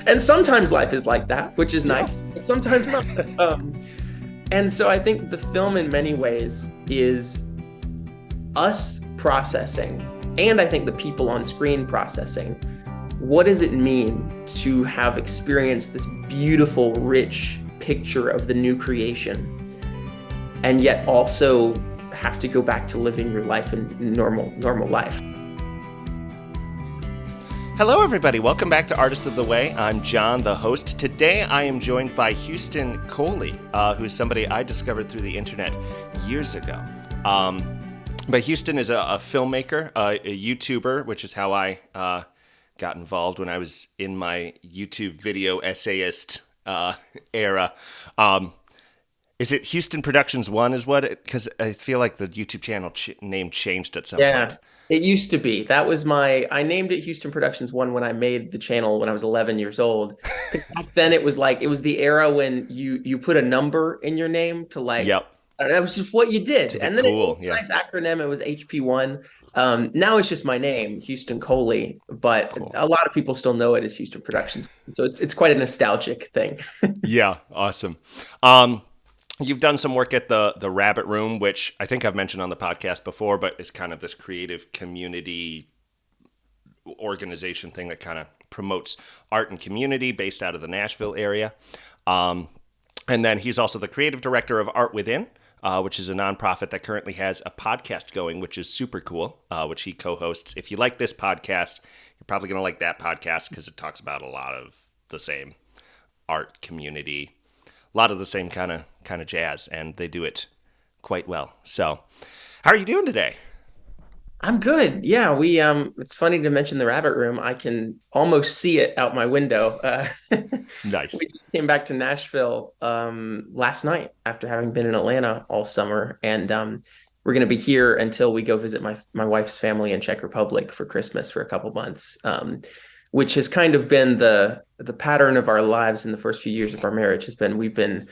And sometimes life is like that, which is Yeah. nice, but sometimes not. And so I think the film in many ways is us processing, and I think the people on screen processing, what does it mean to have experienced this beautiful, rich picture of the new creation, and yet also have to go back to living your life in normal life. Hello, everybody. Welcome back to Artists of the Way. I'm John, the host. Today, I am joined by Houston Coley, who's somebody I discovered through the internet years ago. But Houston is a filmmaker, a YouTuber, which is how I got involved when I was in my YouTube video essayist era. Is it Houston Productions 1 is what it? Because I feel like the YouTube channel name changed at some Yeah, point. it used to be. I named it Houston Productions One when I made the channel when I was 11 years old. 'Cause back then it was like, it was the era when you put a number in your name to like, Yep. that was just what you did. To be And then it was cool. a Yeah. nice acronym. It was HP1. Now it's just my name, Houston Coley, but Cool. a lot of people still know it as Houston Productions. So it's quite a nostalgic thing. Yeah. Awesome. You've done some work at the Rabbit Room, which I think I've mentioned on the podcast before, but is kind of this creative community organization thing that kind of promotes art and community based out of the Nashville area. And then he's also the creative director of Art Within, which is a nonprofit that currently has a podcast going, which is super cool, which he co-hosts. If you like this podcast, you're probably going to like that podcast because it talks about a lot of the same art community, a lot of the same kind of jazz, and they do it quite well. So, how are you doing today? I'm good. Yeah, we it's funny to mention the rabbit room. I can almost see it out my window. Nice. We just came back to Nashville last night after having been in Atlanta all summer, and we're going to be here until we go visit my wife's family in Czech Republic for Christmas for a couple months. Which has kind of been the pattern of our lives in the first few years of our marriage has been we've been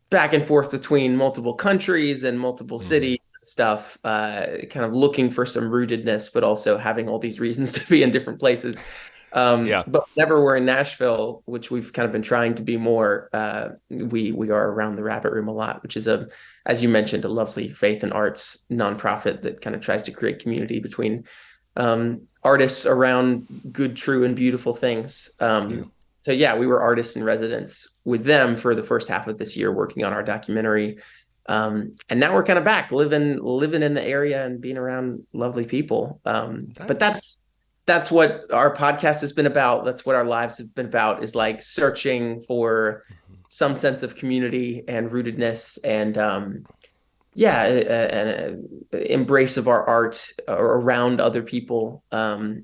back and forth between multiple countries and multiple Hmm. cities and stuff, kind of looking for some rootedness, but also having all these reasons to be in different places. Yeah. But whenever we're in Nashville, which we've kind of been trying to be more, we are around the Rabbit Room a lot, which is as you mentioned, a lovely faith and arts nonprofit that kind of tries to create community between artists around good, true, and beautiful things. Yeah. So yeah, we were artists in residence with them for the first half of this year, working on our documentary. And now we're kind of back living in the area and being around lovely people. But Nice. that's what our podcast has been about. That's what our lives have been about, is like searching for some sense of community and rootedness and yeah, an embrace of our art around other people. Mm.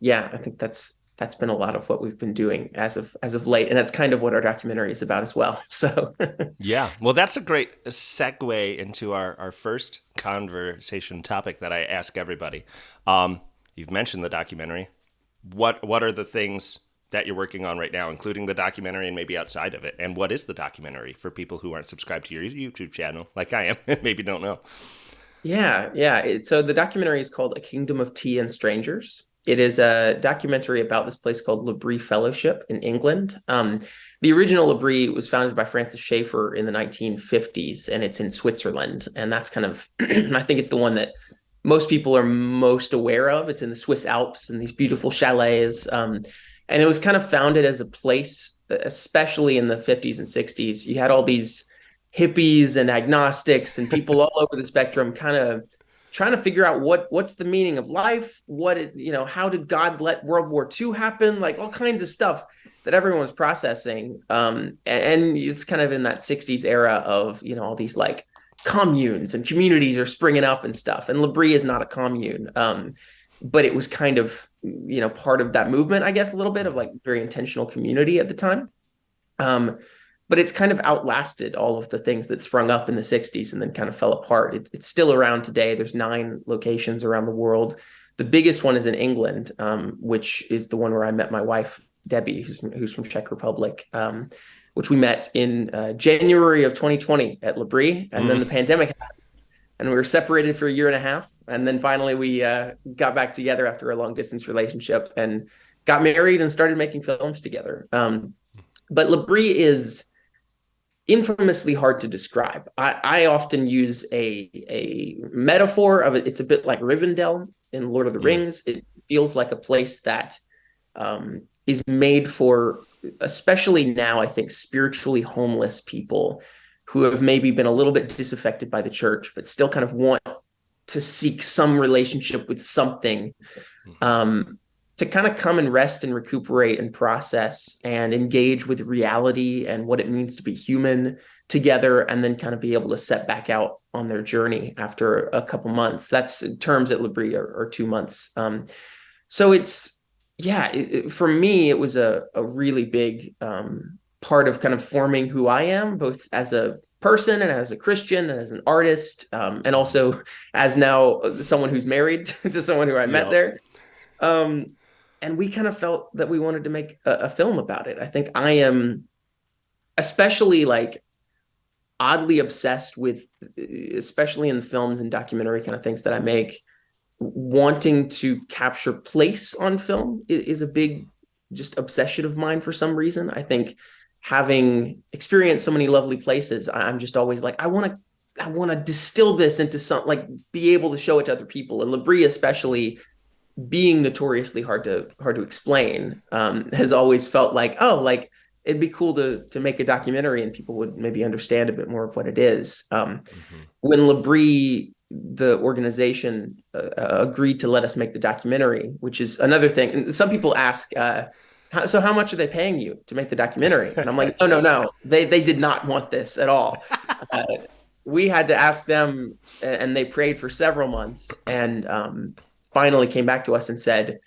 Yeah, I think that's been a lot of what we've been doing as of late, and that's kind of what our documentary is about as well. So Yeah, well, that's a great segue into our first conversation topic that I ask everybody. You've mentioned the documentary. What are the things that you're working on right now, including the documentary and maybe outside of it? And what is the documentary for people who aren't subscribed to your YouTube channel, like I am, and maybe don't know? yeah. So the documentary is called A Kingdom of Tea and Strangers. It is a documentary about this place called L'Abri Fellowship in England. The original L'Abri was founded by Francis Schaeffer in the 1950s, and it's in Switzerland. And that's kind of, I think it's the one that most people are most aware of. It's in the Swiss Alps and these beautiful chalets. And it was kind of founded as a place, especially in the 50s and 60s. You had all these hippies and agnostics and people all over the spectrum kind of trying to figure out what's the meaning of life, how did God let World War II happen, like all kinds of stuff that everyone was processing. And it's kind of in that 60s era of, all these like communes and communities are springing up and stuff. And Labrie is not a commune. But it was kind of, part of that movement, I guess, a little bit of like very intentional community at the time. Um, but it's kind of outlasted all of the things that sprung up in the 60s and then kind of fell apart. It's still around today. There's 9 locations around the world. The biggest one is in England, which is the one where I met my wife, Debbie, who's from Czech Republic, which we met in January of 2020 at Labrie. And then Mm. the pandemic happened, and we were separated for a year and a half. And then finally we got back together after a long distance relationship. And got married and started making films together. But Labrie is infamously hard to describe. I often use a metaphor of it. It's a bit like Rivendell in Lord of the Mm, Rings. It feels like a place that is made for, especially now, I think, spiritually homeless people who have maybe been a little bit disaffected by the church, but still kind of want to seek some relationship with something, mhm, um, to kind of come and rest and recuperate and process and engage with reality and what it means to be human together, and then kind of be able to set back out on their journey after a couple months. That's terms at Labrie are 2 months. So it's, yeah, for me, it was a really big part of kind of forming who I am, both as a person and as a Christian and as an artist, and mhm. also as now someone who's married to someone who I met Yep. there. Um, and we kind of felt that we wanted to make a film about it. I think I am especially like oddly obsessed with, especially in films and documentary kind of things that I make, wanting to capture place on film is a big just obsession of mine for some reason. I think having experienced so many lovely places, I'm just always like, I want to distill this into some, like, be able to show it to other people. And Labrie, especially being notoriously hard to explain, has always felt like, oh, like it'd be cool to make a documentary and people would maybe understand a bit more of what it is. Mhm. When Labrie, the organization, agreed to let us make the documentary, which is another thing. And some people ask, so how much are they paying you to make the documentary? And I'm like, no, no, no. They did not want this at all. Uh, we had to ask them, and they prayed for several months, and finally came back to us and said,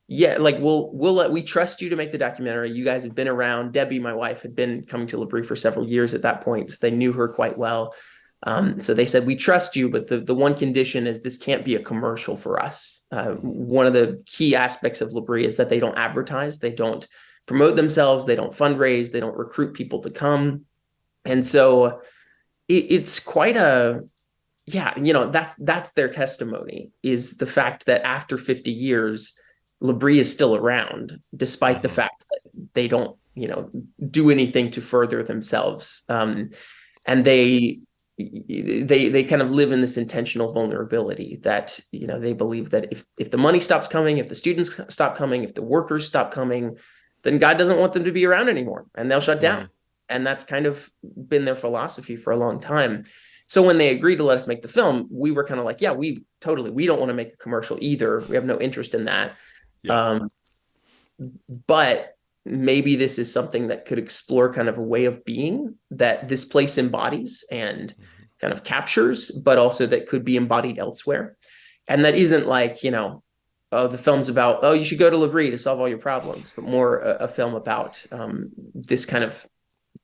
yeah, like we trust you to make the documentary. You guys have been around. Debbie, my wife, had been coming to Labrie for several years at that point, so they knew her quite well. So they said, we trust you, but the one condition is this can't be a commercial for us. One of the key aspects of Labrie is that they don't advertise, they don't promote themselves, they don't fundraise, they don't recruit people to come. And so it's quite a, yeah, that's their testimony, is the fact that after 50 years, Labrie is still around, despite the Mhm. fact that they don't, do anything to further themselves. And they kind of live in this intentional vulnerability that, they believe that if the money stops coming, if the students stop coming, if the workers stop coming, then God doesn't want them to be around anymore and they'll shut down. Mhm. And that's kind of been their philosophy for a long time. So when they agreed to let us make the film, we were kind of like, yeah, we don't want to make a commercial either. We have no interest in that. Yeah. Um, but maybe this is something that could explore kind of a way of being that this place embodies and Mhm. kind of captures, but also that could be embodied elsewhere. And that isn't like, oh, the film's about, oh, you should go to Labrie to solve all your problems, but more a film about this kind of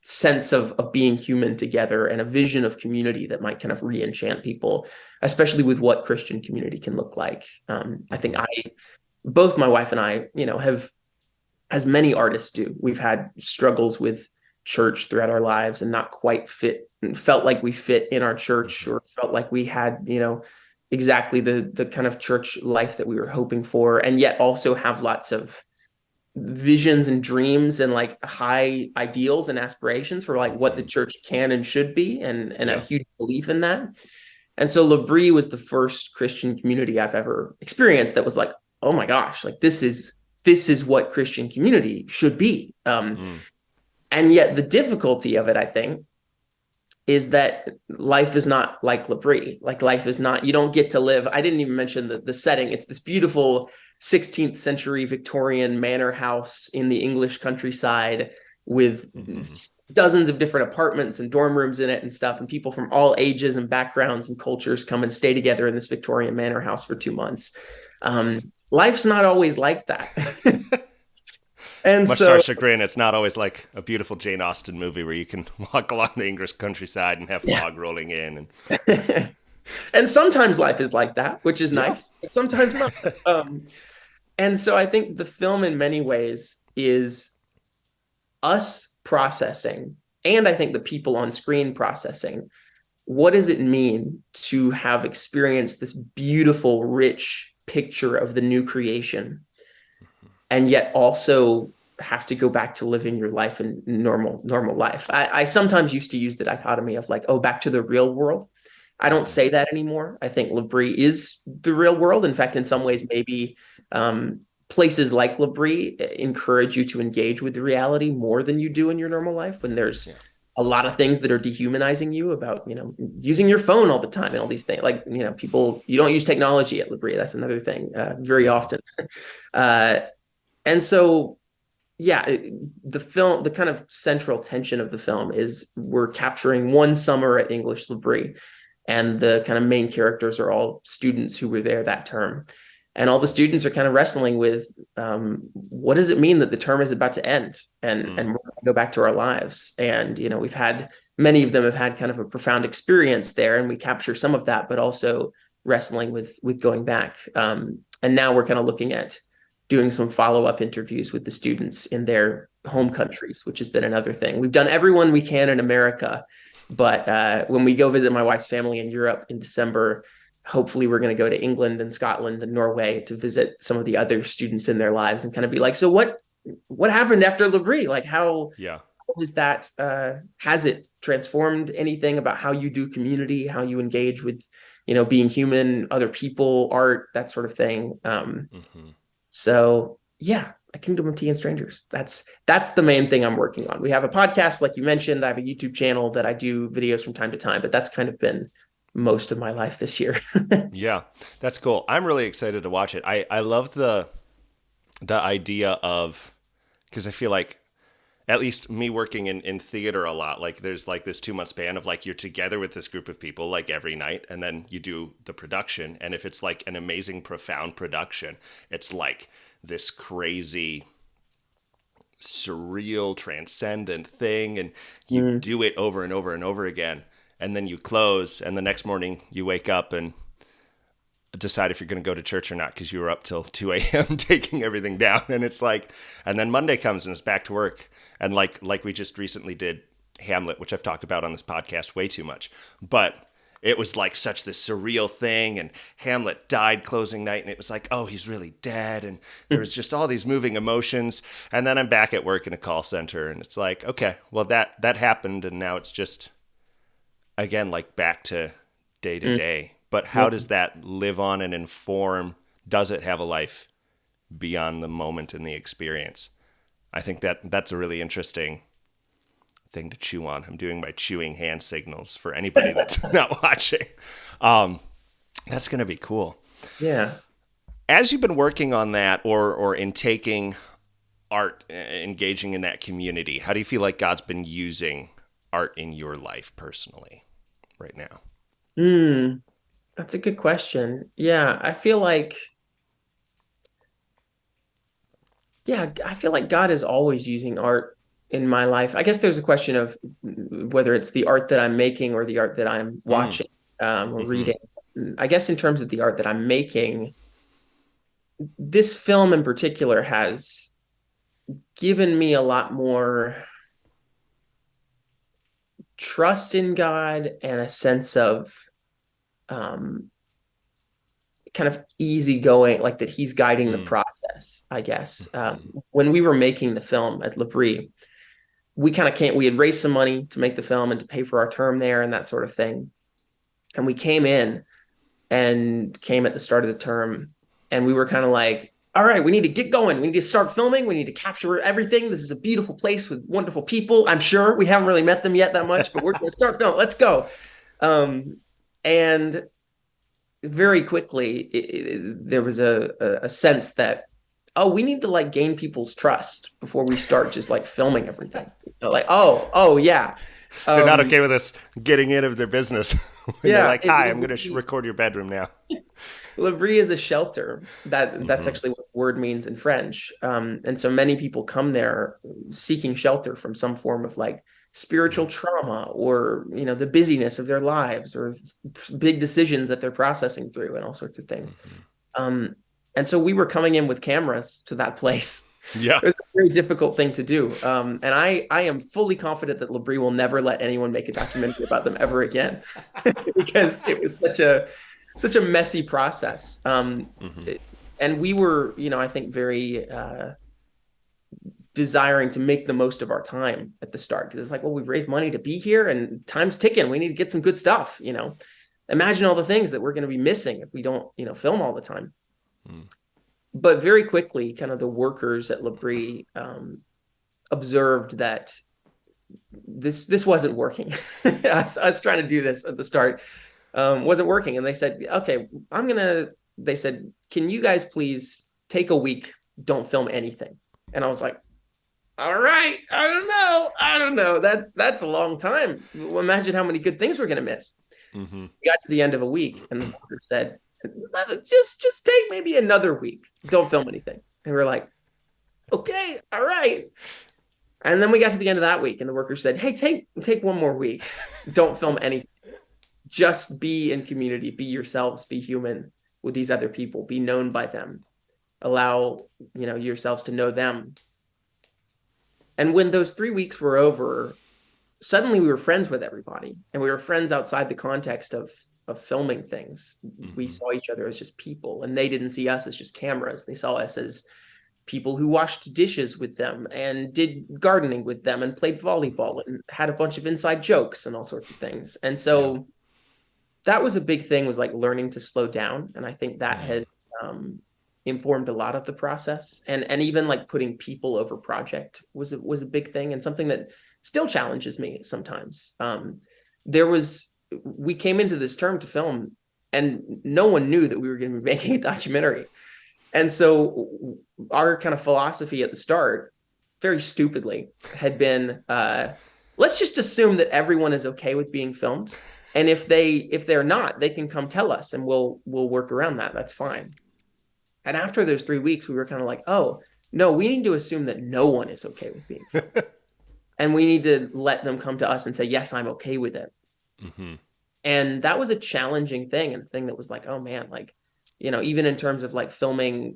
sense of being human together and a vision of community that might kind of re-enchant people, especially with what Christian community can look like. I think Mhm. both my wife and I, have, as many artists do, we've had struggles with church throughout our lives and not quite fit and felt like we fit in our church, Mhm. or felt like we had, exactly the kind of church life that we were hoping for, and yet also have lots of visions and dreams and like high ideals and aspirations for like what the Mhm. church can and should be, and a Yeah. huge belief in that. And so Labrie was the first Christian community I've ever experienced that was like, oh my gosh, like this is what Christian community should be. Mm. And yet the difficulty of it, I think, is that life is not like Labrie. Like life is not, you don't get to live. I didn't even mention the setting. It's this beautiful 16th century Victorian manor house in the English countryside with Mhm. dozens of different apartments and dorm rooms in it and stuff. And people from all ages and backgrounds and cultures come and stay together in this Victorian manor house for 2 months. Life's not always like that. And Much to our so, chagrin, it's not always like a beautiful Jane Austen movie where you can walk along the English countryside and have yeah. fog rolling in. And And sometimes life is like that, which is yeah. nice, but sometimes not. Um, and so I think the film, in many ways, is us processing, and I think the people on screen processing, what does it mean to have experienced this beautiful, rich picture of the new creation, and yet also have to go back to living your life in normal life. I sometimes used to use the dichotomy of like, oh, back to the real world. I don't Hmm. say that anymore. I think L'Abri is the real world. In fact, in some ways, maybe places like L'Abri encourage you to engage with the reality more than you do in your normal life when there's Yeah. a lot of things that are dehumanizing you about, using your phone all the time and all these things. Like, people, you don't use technology at L'Abri. That's another thing, very Hmm. often. Uh, and so yeah, the kind of central tension of the film is we're capturing one summer at English Labrie, and the kind of main characters are all students who were there that term. And all the students are kind of wrestling with what does it mean that the term is about to end and Mm. we're going to go back to our lives. And, we've had many of them have had kind of a profound experience there, and we capture some of that, but also wrestling with going back. And now we're kind of looking at doing some follow-up interviews with the students in their home countries, which has been another thing. We've done everyone we can in America, but when we go visit my wife's family in Europe in December, hopefully we're going to go to England and Scotland and Norway to visit some of the other students in their lives and kind of be like, so what happened after Labrie? Like how Yeah. is that has it transformed anything about how you do community, how you engage with, being human, other people, art, that sort of thing. Hmm. So yeah, a kingdom of tea and strangers. That's the main thing I'm working on. We have a podcast, like you mentioned. I have a YouTube channel that I do videos from time to time, but that's kind of been most of my life this year. Yeah, that's cool. I'm really excited to watch it. I love the idea of, because I feel like at least me working in theater a lot, like there's like this 2 month span of like you're together with this group of people like every night, and then you do the production. And if it's like an amazing, profound production, it's like this crazy, surreal, transcendent thing, and you Mm. do it over and over and over again. And then you close, and the next morning you wake up and decide if you're going to go to church or not because you were up till 2 a.m. taking everything down. And it's like, and then Monday comes and it's back to work. And like we just recently did Hamlet, which I've talked about on this podcast way too much. But it was like such this surreal thing. And Hamlet died closing night. And it was like, oh, he's really dead. And there was just all these moving emotions. And then I'm back at work in a call center. And it's like, okay, well, that happened. And now it's just, again, like back to day to Mm. day. But Yeah. how does that live on and inform? Does it have a life beyond the moment and the experience? I think that's a really interesting thing to chew on. I'm doing my chewing hand signals for anybody that's not watching. Um, that's going to be cool. Yeah. As you've been working on that, or in taking art, engaging in that community, how do you feel like God's been using art in your life personally right now? Mm. That's a good question. I feel like God is always using art in my life. I guess there's a question of whether it's the art that I'm making or the art that I'm Mm. watching or Hmm. reading. I guess in terms of the art that I'm making, this film in particular has given me a lot more trust in God and a sense of um, kind of easygoing, like that He's guiding the Mm. process, I guess. Hmm. When we were making the film at L'Abri, we kind of can't, we had raised some money to make the film and to pay for our term there and that sort of thing. And we came in and came at the start of the term, and we were kind of like, all right, we need to get going. We need to start filming. We need to capture everything. This is a beautiful place with wonderful people. I'm sure we haven't really met them yet that much, but we're going to start film. Let's go. Um, and very quickly, there was a sense that, oh, we need to like gain people's trust before we start just like filming everything. Like, oh, yeah. They're not Um, okay with us getting into their business when they're yeah, like, "Hi, I'm going to record your bedroom now." L'Abri is a shelter. That's Hmm. actually what the word means in French. And so many people come there seeking shelter from some form of like spiritual trauma or the busyness of their lives or big decisions that they're processing through and all sorts of things. Hmm. Um, and so we were coming in with cameras to that place. Yeah. It was a very difficult thing to do. And I am fully confident that L'Abri will never let anyone make a documentary about them ever again because it was such a messy process. Hmm. And we were, I think very desiring to make the most of our time at the start because it's like, well, we've raised money to be here and time's ticking. We need to get some good stuff. Imagine all the things that we're going to be missing if we don't, film all the time. Mm. But very quickly, kind of the workers at Labrie observed that this wasn't working. I was trying to do this at the start, wasn't working, and they said, "Okay, They said, "Can you guys please take a week? Don't film anything." And I was like, "All right, I don't know. That's a long time. Imagine how many good things we're gonna miss." Mm-hmm. We got to the end of a week, and the worker said, "Just take maybe another week. Don't film anything." And we are like, "Okay, all right." And then we got to the end of that week, and the worker said, "Hey, take one more week. Don't film anything. Just be in community. Be yourselves. Be human with these other people. Be known by them. Allow yourselves to know them." And when those 3 weeks were over, suddenly we were friends with everybody, and we were friends outside the context of filming things. We Mm-hmm. saw each other as just people, and they didn't see us as just cameras. They saw us as people who washed dishes with them and did gardening with them and played volleyball and had a bunch of inside jokes and all sorts of things. And Yeah. so that was a big thing, was like learning to slow down. And I think that Mm. has informed a lot of the process. And even like putting people over project was a big thing, and something that still challenges me sometimes. There was We came into this term to film, and no one knew that we were going to be making a documentary. And so our kind of philosophy at the start, very stupidly, had been, let's just assume that everyone is okay with being filmed. And if they're not, they can come tell us and we'll work around that. That's fine. And after those 3 weeks, we were kind of like, oh, no, we need to assume that no one is okay with being filmed. And we need to let them come to us and say, yes, I'm okay with it. Mm-hmm. And that was a challenging thing, and a thing that was like, oh man, like, even in terms of like filming,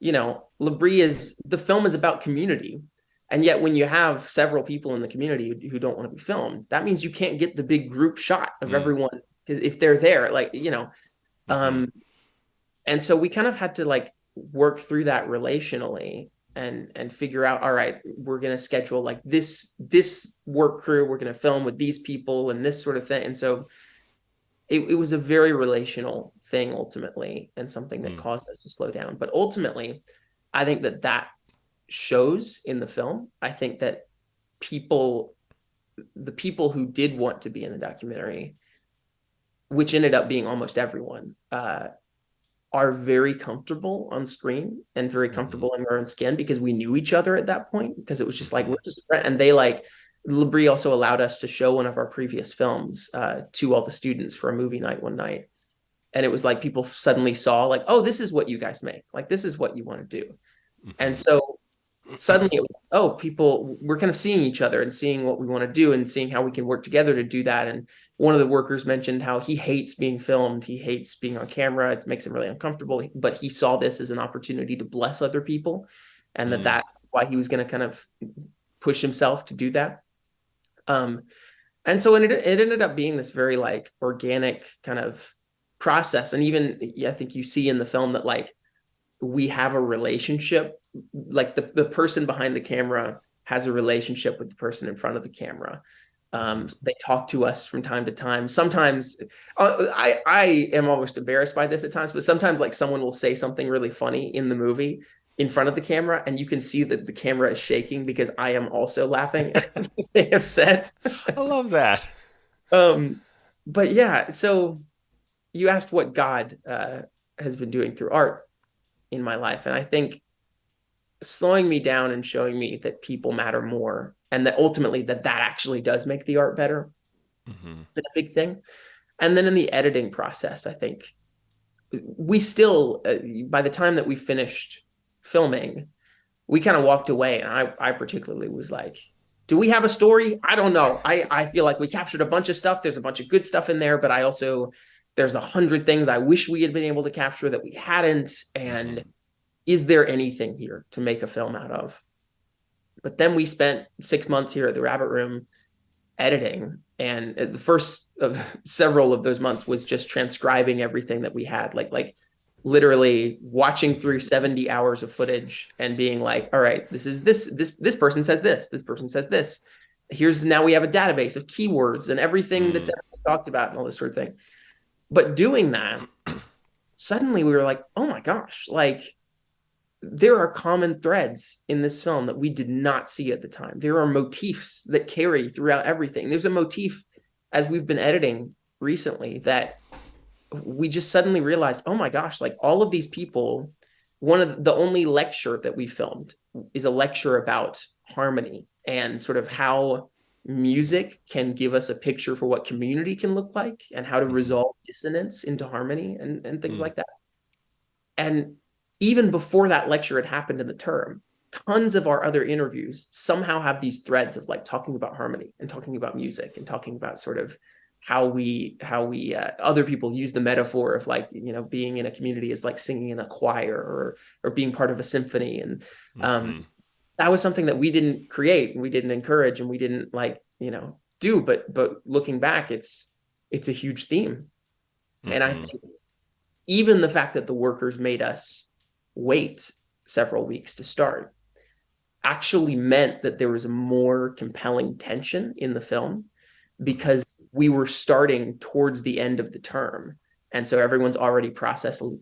Labrie is the film is about community. And yet when you have several people in the community who don't want to be filmed, that means you can't get the big group shot of Mm. everyone, because if they're there, like, Mm-hmm. um, and so we kind of had to like work through that relationally and figure out, all right, we're going to schedule like this work crew, we're going to film with these people and this sort of thing. And so it was a very relational thing ultimately, and something that Mm. caused us to slow down. But ultimately, I think that shows in the film. I think that people the people who did want to be in the documentary, which ended up being almost everyone, are very comfortable on screen and very Mm-hmm. comfortable in their own skin, because we knew each other at that point, because it was just like, Mm-hmm. we're just friends. And they like, Labrie also allowed us to show one of our previous films to all the students for a movie night one night. And it was like people suddenly saw like, oh, this is what you guys make. Like, this is what you want to do. And Mm-hmm. so suddenly it was, oh, people, we're kind of seeing each other and seeing what we want to do and seeing how we can work together to do that. And one of the workers mentioned how he hates being filmed, he hates being on camera, it makes him really uncomfortable, but he saw this as an opportunity to bless other people, and Mm. that's why he was going to kind of push himself to do that. And so it ended up being this very like organic kind of process. And even, yeah, I think you see in the film that like we have a relationship, like the person behind the camera has a relationship with the person in front of the camera. Mm-hmm. They talk to us from time to time. Sometimes I am almost embarrassed by this at times, but sometimes like someone will say something really funny in the movie in front of the camera, and you can see that the camera is shaking because I am also laughing at what they have said. I love that. um, but yeah, so you asked what God has been doing through art in my life, and I think slowing me down and showing me that people matter more, and that ultimately that actually does make the art better, Mm-hmm. has been a big thing. And then in the editing process, I think we still, by the time that we finished filming, we kind of walked away, and I particularly was like, do we have a story? I don't know. I feel like we captured a bunch of stuff. There's a bunch of good stuff in there, but I also, there's 100 things I wish we had been able to capture that we hadn't. Mm-hmm. And is there anything here to make a film out of? But then we spent 6 months here at the Rabbit Room editing, and the first of several of those months was just transcribing everything that we had, like literally watching through 70 hours of footage and being like, all right, this person says this person says this. Here's now we have a database of keywords and everything that's Mm, ever talked about and all this sort of thing. But doing that, suddenly we were like, oh my gosh, like there are common threads in this film that we did not see at the time. There are motifs that carry throughout everything. There's a motif as we've been editing recently that we just suddenly realized, oh my gosh, like all of these people, one of the only lecture that we filmed is a lecture about harmony and sort of how music can give us a picture for what community can look like and how to mm-hmm, resolve dissonance into harmony and things mm, like that. And even before that lecture had happened in the term, tons of our other interviews somehow have these threads of like talking about harmony and talking about music and talking about sort of how we other people use the metaphor of like being in a community is like singing in a choir or being part of a symphony and um mm-hmm, that was something that we didn't create and we didn't encourage and we didn't like do, but looking back it's a huge theme. And I mm-hmm, think even the fact that the workers made us wait several weeks to start actually meant that there was a more compelling tension in the film mm-hmm, because we were starting towards the end of the term. And so everyone's already processing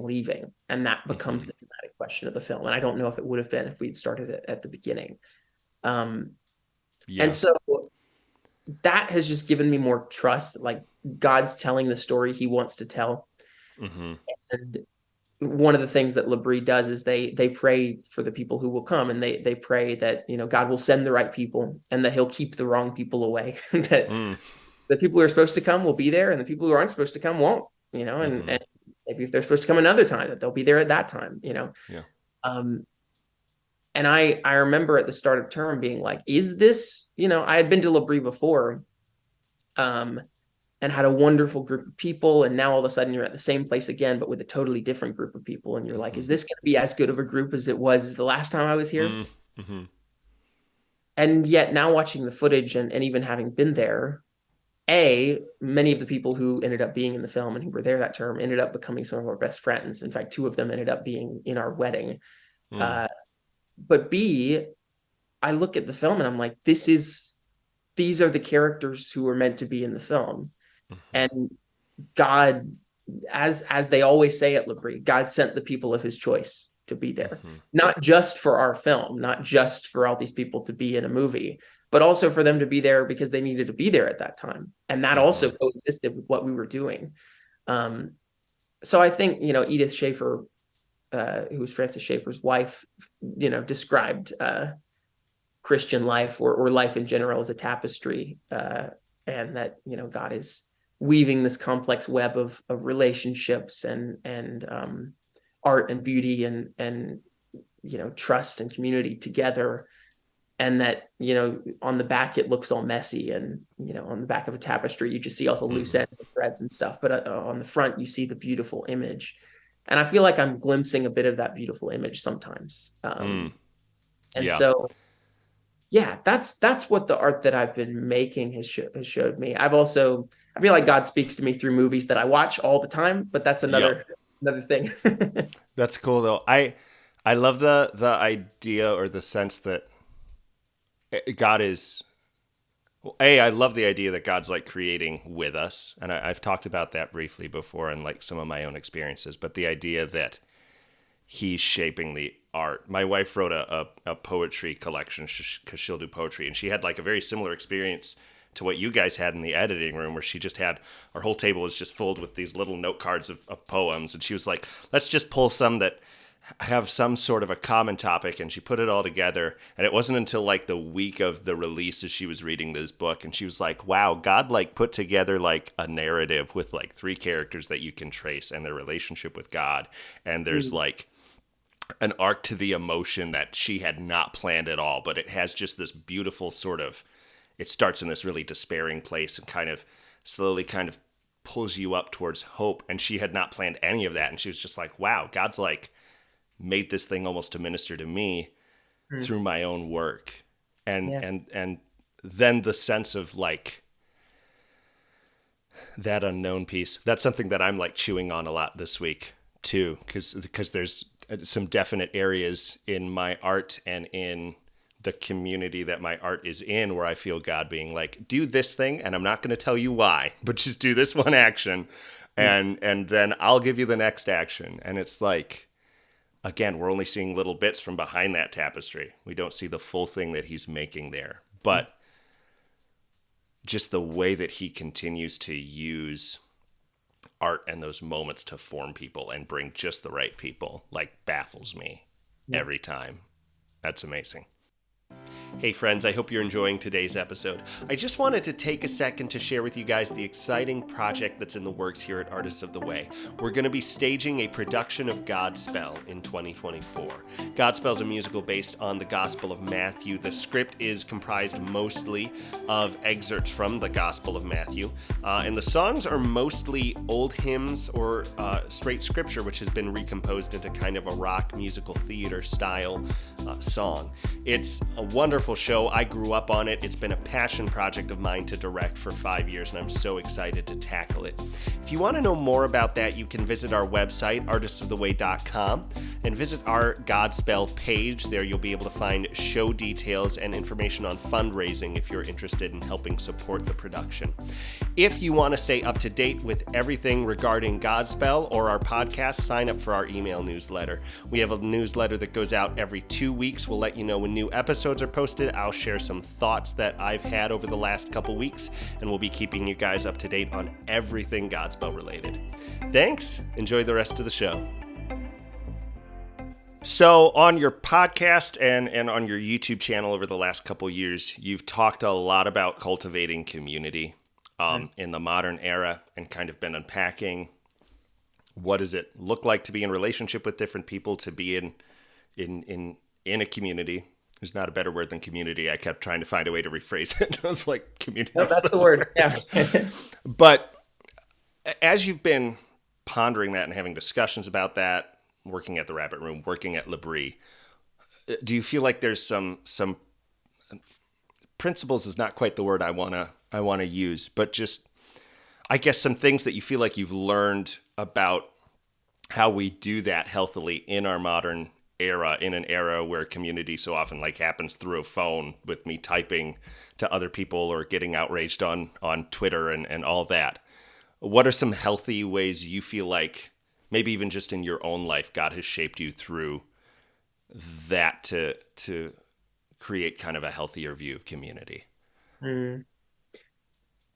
leaving. And that becomes mm-hmm. the dramatic question of the film. And I don't know if it would have been if we'd started it at the beginning. Um, and Yeah. so that has just given me more trust that like God's telling the story he wants to tell. Mm-hmm, And one of the things that Labrie does is they pray for the people who will come, and they pray that God will send the right people and that He'll keep the wrong people away. That mm, the people who are supposed to come will be there, and the people who aren't supposed to come won't. mm-hmm. And maybe if they're supposed to come another time, that they'll be there at that time. Yeah. Um, and I remember at the start of term being like, is this I had been to Labrie before, um, and had a wonderful group of people. And now all of a sudden you're at the same place again, but with a totally different group of people. And you're like, Mm-hmm, is this going to be as good of a group as it was the last time I was here? mm-hmm, And yet now watching the footage and even having been there, many of the people who ended up being in the film and who were there that term ended up becoming some of our best friends. In fact, two of them ended up being in our wedding. mm, Uh, but B, I look at the film and I'm like, these are the characters who were meant to be in the film. mm-hmm, And God, as they always say at Labrie, God sent the people of his choice to be there, mm-hmm, not just for our film, not just for all these people to be in a movie, but also for them to be there because they needed to be there at that time. And that mm-hmm, also coexisted with what we were doing. Um, so I think, Edith Schaefer, who was Francis Schaeffer's wife, described Christian life or life in general as a tapestry, and that God is weaving this complex web of relationships and art and beauty and trust and community together, and that on the back it looks all messy, and on the back of a tapestry you just see all the loose mm-hmm, ends and threads and stuff, but on the front you see the beautiful image, and I feel like I'm glimpsing a bit of that beautiful image sometimes. mm, And yeah. so yeah, that's what the art that I've been making has showed me. I feel like God speaks to me through movies that I watch all the time, but that's Yep. another thing. That's cool though. I love the idea or the sense that God is well, I love the idea that God's like creating with us, and I've talked about that briefly before in like some of my own experiences. But the idea that He's shaping the art. My wife wrote a poetry collection because she'll do poetry, and she had like a very similar experience to what you guys had in the editing room, where she just had our whole table was just filled with these little note cards of poems, and she was like, "Let's just pull some that have some sort of a common topic," and she put it all together. And it wasn't until like the week of the release as she was reading this book, and she was like, wow, God like put together like a narrative with like three characters that you can trace and their relationship with God, and there's like an arc to the emotion that she had not planned at all, but it has just this beautiful sort of, it starts in this really despairing place and kind of slowly kind of pulls you up towards hope, and she had not planned any of that, and she was just like, wow, God's like made this thing almost to minister to me Mm, through my own work. and yeah. and and then the sense of like that unknown piece, that's something that I'm like chewing on a lot this week, too, because there's some definite areas in my art and in the community that my art is in where I feel God being like, do this thing, and I'm not going to tell you why, but just do this one action, and then I'll give you the next action. And it's like, again, we're only seeing little bits from behind that tapestry. We don't see the full thing that he's making there. But just the way that he continues to use art and those moments to form people and bring just the right people, like, baffles me Yeah. every time. That's amazing. Hey friends, I hope you're enjoying today's episode. I just wanted to take a second to share with you guys the exciting project that's in the works here at Artists of the Way. We're going to be staging a production of Godspell in 2024. Godspell is a musical based on the Gospel of Matthew. The script is comprised mostly of excerpts from the Gospel of Matthew, and the songs are mostly old hymns or straight scripture, which has been recomposed into kind of a rock musical theater style song. It's a wonderful show. I grew up on it. It's been a passion project of mine to direct for 5 years, and I'm so excited to tackle it. If you want to know more about that, you can visit our website, artistsoftheway.com, and visit our Godspell page. There you'll be able to find show details and information on fundraising if you're interested in helping support the production. If you want to stay up to date with everything regarding Godspell or our podcast, sign up for our email newsletter. We have a newsletter that goes out every 2 weeks. We'll let you know when new episodes are posted. I'll share some thoughts that I've had over the last couple weeks, and we'll be keeping you guys up to date on everything Godspell related. Thanks. Enjoy the rest of the show. So on your podcast and on your YouTube channel over the last couple years, you've talked a lot about cultivating community in the modern era, and kind of been unpacking what does it look like to be in relationship with different people, to be in a community. There's not a better word than community. I kept trying to find a way to rephrase it. I was like, community. No, that's the word. Yeah. But as you've been pondering that and having discussions about that, working at the Rabbit Room, working at L'Abri, do you feel like there's some principles is not quite the word I wanna use, but just, I guess, some things that you feel like you've learned about how we do that healthily in our modern era, in an era where community so often like happens through a phone with me typing to other people or getting outraged on Twitter and all that. What are some healthy ways you feel like, maybe even just in your own life, God has shaped you through that to create kind of a healthier view of community? Mm.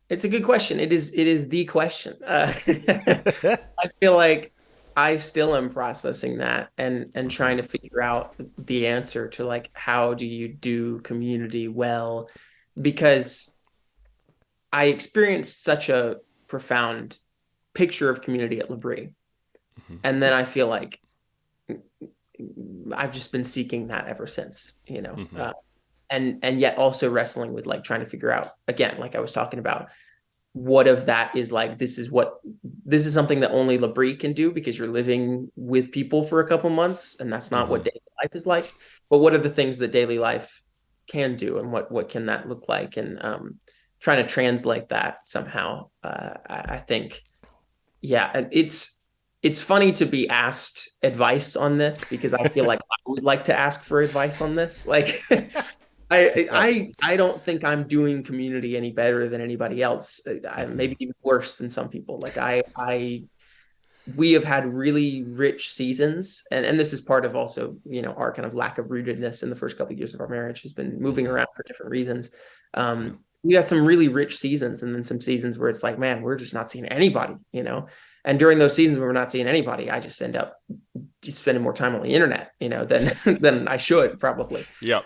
It's a good question. It is the question. I feel like I still am processing that and trying to figure out the answer to, like, how do you do community well? Because I experienced such a profound picture of community at L'Abri. And then I feel like I've just been seeking that ever since, and yet also wrestling with, like, trying to figure out, again, like I was talking about, what of that is like, this is something that only L'Abri can do because you're living with people for a couple months, and that's not what daily life is like. But what are the things that daily life can do, and what can that look like? And trying to translate that somehow. I think, yeah, it's funny to be asked advice on this, because I feel like I would like to ask for advice on this. Like, I don't think I'm doing community any better than anybody else. Maybe even worse than some people. Like, we have had really rich seasons, and this is part of also, our kind of lack of rootedness in the first couple of years of our marriage has been moving around for different reasons. We got some really rich seasons, and then some seasons where it's like, man, we're just not seeing anybody, And during those seasons when we're not seeing anybody, I just end up just spending more time on the internet, than I should probably. Yep.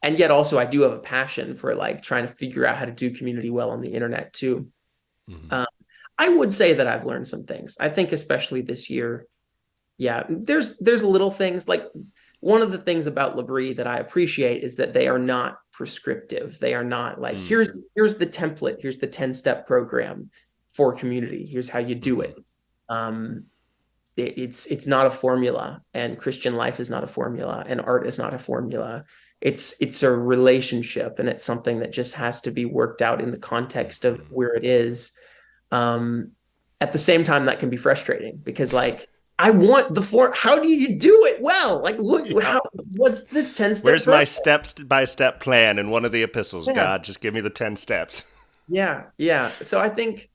And yet also I do have a passion for, like, trying to figure out how to do community well on the internet too. I would say that I've learned some things. I think especially this year, yeah, there's little things. Like, one of the things about L'Abri that I appreciate is that they are not prescriptive. They are not like, here's the template, here's the 10-step program for community, here's how you do it. It's not a formula, and Christian life is not a formula, and art is not a formula. It's a relationship, and it's something that just has to be worked out in the context of where it is. At the same time, that can be frustrating, because, like, I want the four. How do you do it well? Like, Yeah. what's the 10-step Where's my process? steps by step plan in one of the epistles? Yeah. God, just give me the 10 steps. Yeah. Yeah. So I think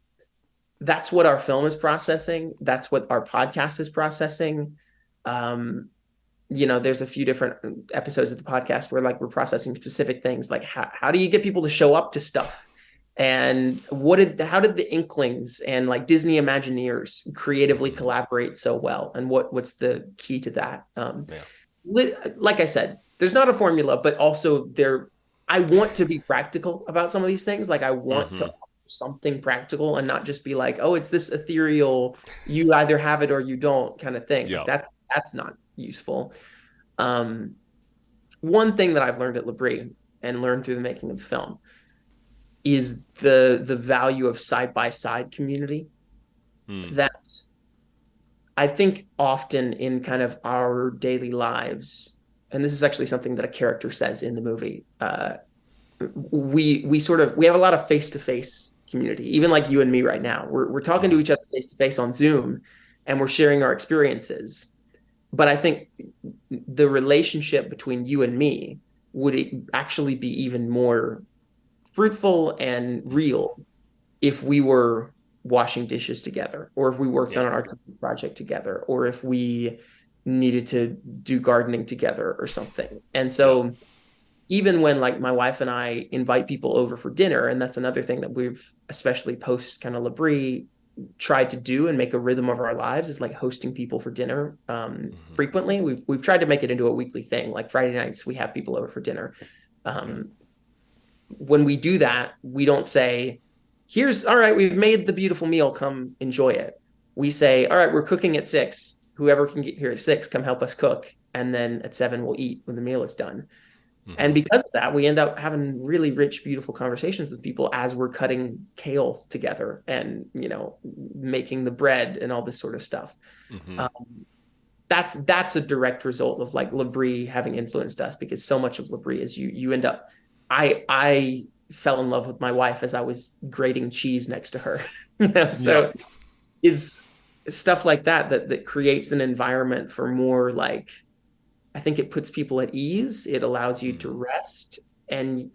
that's what our film is processing. That's what our podcast is processing. Um, there's a few different episodes of the podcast where like we're processing specific things like how do you get people to show up to stuff? And how did the Inklings and like Disney Imagineers creatively Mm-hmm. collaborate so well? And what's the key to that? Yeah. Like I said, there's not a formula, but also I want to be practical about some of these things. Like I want to Mm-hmm. offer something practical and not just be like, oh, it's this ethereal, you either have it or you don't kind of thing. Like Yeah. that's not useful. Um, One thing that I've learned at Labrie and learned through the making of film is the value of side by side community Mm. that I think often in kind of our daily lives, and this is actually something that a character says in the movie. We have a lot of face to face community, even like you and me right now. We're talking to Mm-hmm. each other face to face on Zoom, and we're sharing our experiences. But I think the relationship between you and me would actually be even more fruitful and Mm-hmm. real if we were washing dishes together, or if we worked on Yeah. an artistic project together, or if we needed to do gardening together or something. And Yeah. so even when like my wife and I invite people over for dinner, and that's another thing that we've especially post kind of Labrie tried to do and make a rhythm of our lives is like hosting people for dinner Mm-hmm. frequently. We've tried to make it into a weekly thing. Like Friday nights, we have people over for dinner. Yeah. Um, when we do that, we don't say, here's all right, we've made the beautiful meal, come enjoy it. We say, all right, we're cooking at 6. Whoever can get here at 6, come help us cook. And then at 7, we'll eat when the meal is done. And Mm-hmm. because of that, we end up having really rich, beautiful conversations with people as we're cutting kale together and, making the bread and all this sort of stuff. Mm-hmm. Um, that's a direct result of like Labrie having influenced us because so much of Labrie is you end up. I fell in love with my wife as I was grating cheese next to her. Yep. So it's stuff like that creates an environment for more like I think it puts people at ease. It allows you to Mm-hmm. rest and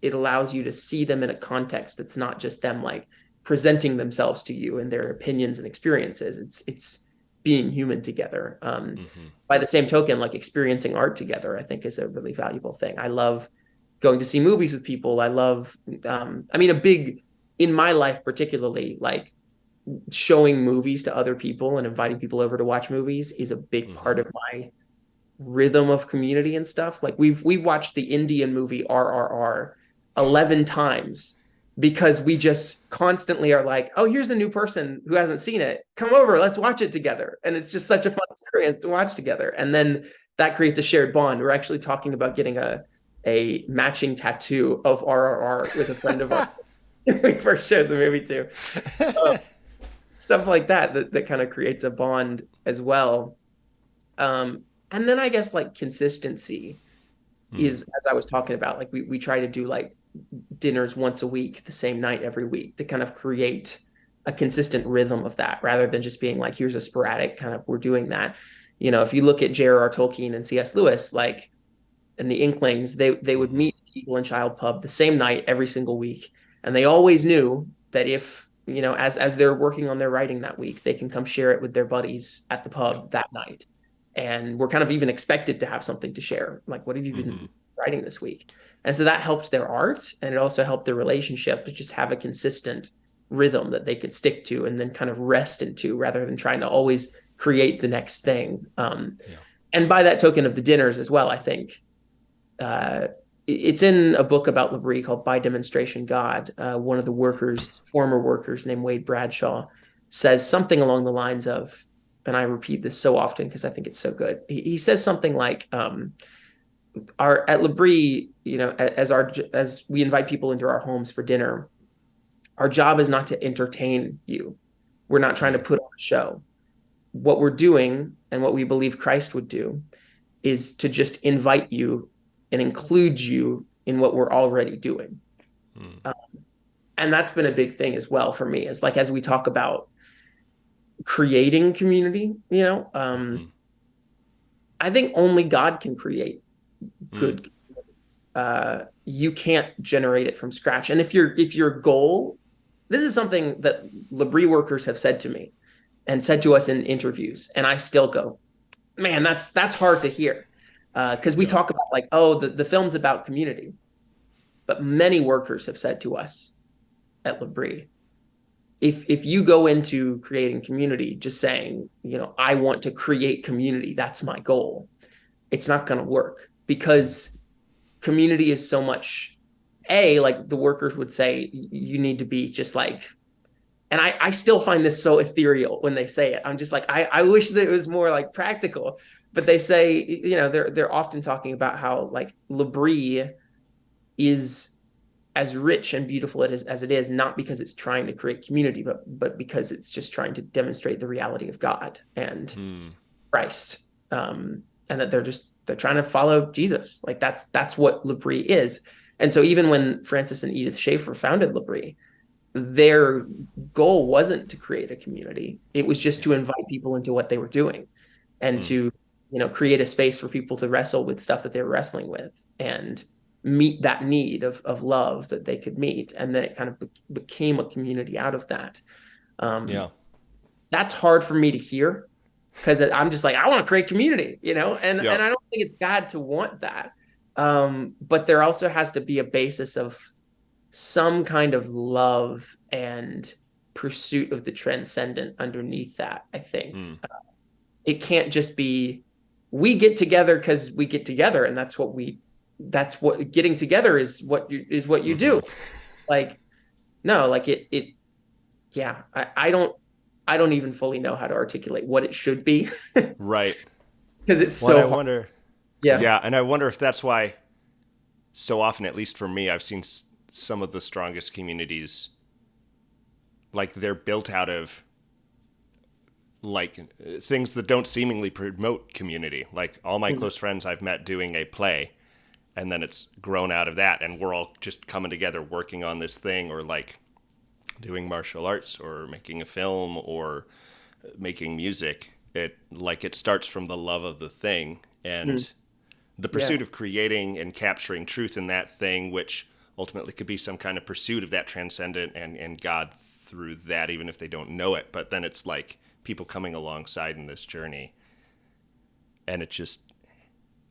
it allows you to see them in a context that's not just them like presenting themselves to you and their opinions and experiences. It's being human together. Mm-hmm. By the same token, like experiencing art together, I think is a really valuable thing. I love going to see movies with people. I love, I mean, a big in my life, particularly like showing movies to other people and inviting people over to watch movies is a big Mm-hmm. part of my rhythm of community and stuff. Like we've watched the Indian movie RRR 11 times because we just constantly are like, oh, here's a new person who hasn't seen it. Come over, let's watch it together. And it's just such a fun experience to watch together. And then that creates a shared bond. We're actually talking about getting a matching tattoo of RRR with a friend of ours. We first showed the movie to. Uh, Stuff like that kind of creates a bond as well. And then I guess like consistency Mm. is as I was talking about, like we try to do like dinners once a week, the same night every week to kind of create a consistent rhythm of that rather than just being like, here's a sporadic kind of we're doing that. If you look at J.R.R. Tolkien and C.S. Lewis, like and the Inklings, they would Mm-hmm. meet at the Eagle and Child pub the same night every single week. And they always knew that if, as they're working on their writing that week, they can come share it with their buddies at the Yep. pub that night. And we're kind of even expected to have something to share. Like, what have you Mm-hmm. been writing this week? And so that helped their art and it also helped their relationship to just have a consistent rhythm that they could stick to and then kind of rest into rather than trying to always create the next thing. Yeah. And by that token of the dinners as well, I think it's in a book about Labrie called By Demonstration God. One of the former workers named Wade Bradshaw, says something along the lines of, and I repeat this so often because I think it's so good. He says something like, "Our at Labrie, as we invite people into our homes for dinner, our job is not to entertain you. We're not trying to Mm. put on a show. What we're doing and what we believe Christ would do is to just invite you and include you in what we're already doing." Mm. And that's been a big thing as well for me is like as we talk about creating community, Hmm. I think only God can create Mm. good. You can't generate it from scratch. And if your goal, this is something that Labrie workers have said to me and said to us in interviews, and I still go, man, that's hard to hear. Because we Yeah. talk about like, oh, the film's about community, but many workers have said to us at Labrie, if you go into creating community just saying, I want to create community, that's my goal, it's not going to work because community is so much, like the workers would say, you need to be just like, and I still find this so ethereal when they say it. I'm just like, I wish that it was more like practical, but they say, they're often talking about how like Labrie is as rich and beautiful as it is, not because it's trying to create community, but because it's just trying to demonstrate the reality of God and Mm. Christ, and that they're trying to follow Jesus. Like that's what Labrie is. And so even when Francis and Edith Schaeffer founded Labrie, their goal wasn't to create a community. It was just Yeah. to invite people into what they were doing and Mm. to, create a space for people to wrestle with stuff that they were wrestling with and meet that need of love that they could meet. And then it kind of became a community out of that. Um, Yeah. that's hard for me to hear because I'm just like, I want to create community, Yeah. and I don't think it's bad to want that. But there also has to be a basis of some kind of love and pursuit of the transcendent underneath that, I think. Mm. It can't just be we get together because we get together and that's what getting together is what you Hmm. do. Like, no, like it yeah, I don't even fully know how to articulate what it should be Right. because it's Well, and so I hard. wonder. Yeah. Yeah, and I wonder if that's why so often, at least for me, I've seen some of the strongest communities like they're built out of like things that don't seemingly promote community. Like all my Mm, close friends I've met doing a play, and then it's grown out of that, and we're all just coming together working on this thing, or like doing martial arts, or making a film, or making music. It starts from the love of the thing mm, and the yeah. pursuit of creating and capturing truth in that thing, which ultimately could be some kind of pursuit of that transcendent and God through that, even if they don't know it. But then it's like people coming alongside in this journey, and it just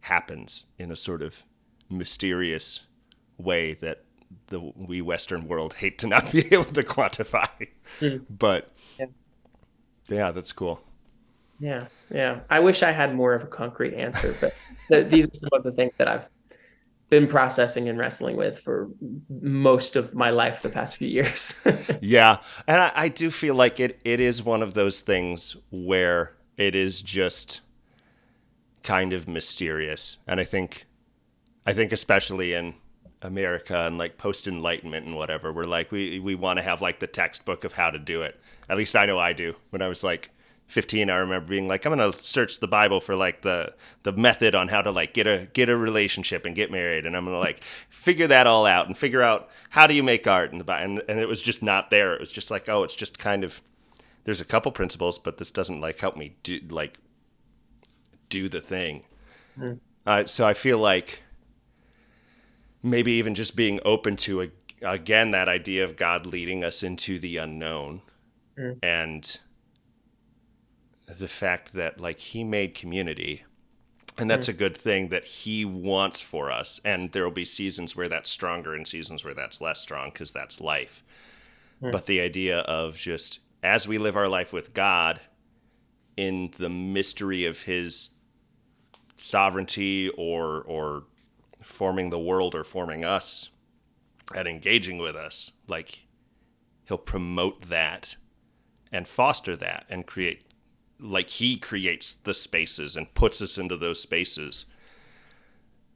happens in a sort of mysterious way that the we Western world hate to not be able to quantify. Mm, But yeah. yeah, that's cool. Yeah. Yeah. I wish I had more of a concrete answer, but these are some of the things that I've been processing and wrestling with for most of my life the past few years. Yeah, and I do feel like it is one of those things where it is just kind of mysterious, and I think especially in America and like post enlightenment and whatever, we're like we want to have like the textbook of how to do it. At least I know I do. When I was like 15, I remember being like, I'm gonna search the Bible for like the method on how to like get a relationship and get married, and I'm gonna like figure that all out and figure out how do you make art in the Bible, and it was just not there. It was just like, oh, it's just kind of there's a couple principles, but this doesn't like help me do the thing. Mm, So I feel like maybe even just being open to again that idea of God leading us into the unknown, mm, and the fact that like he made community, and that's mm, a good thing that he wants for us, and there will be seasons where that's stronger and seasons where that's less strong because that's life. mm, But the idea of just as we live our life with God in the mystery of his sovereignty or forming the world or forming us and engaging with us, like he'll promote that and foster that and create, like he creates the spaces and puts us into those spaces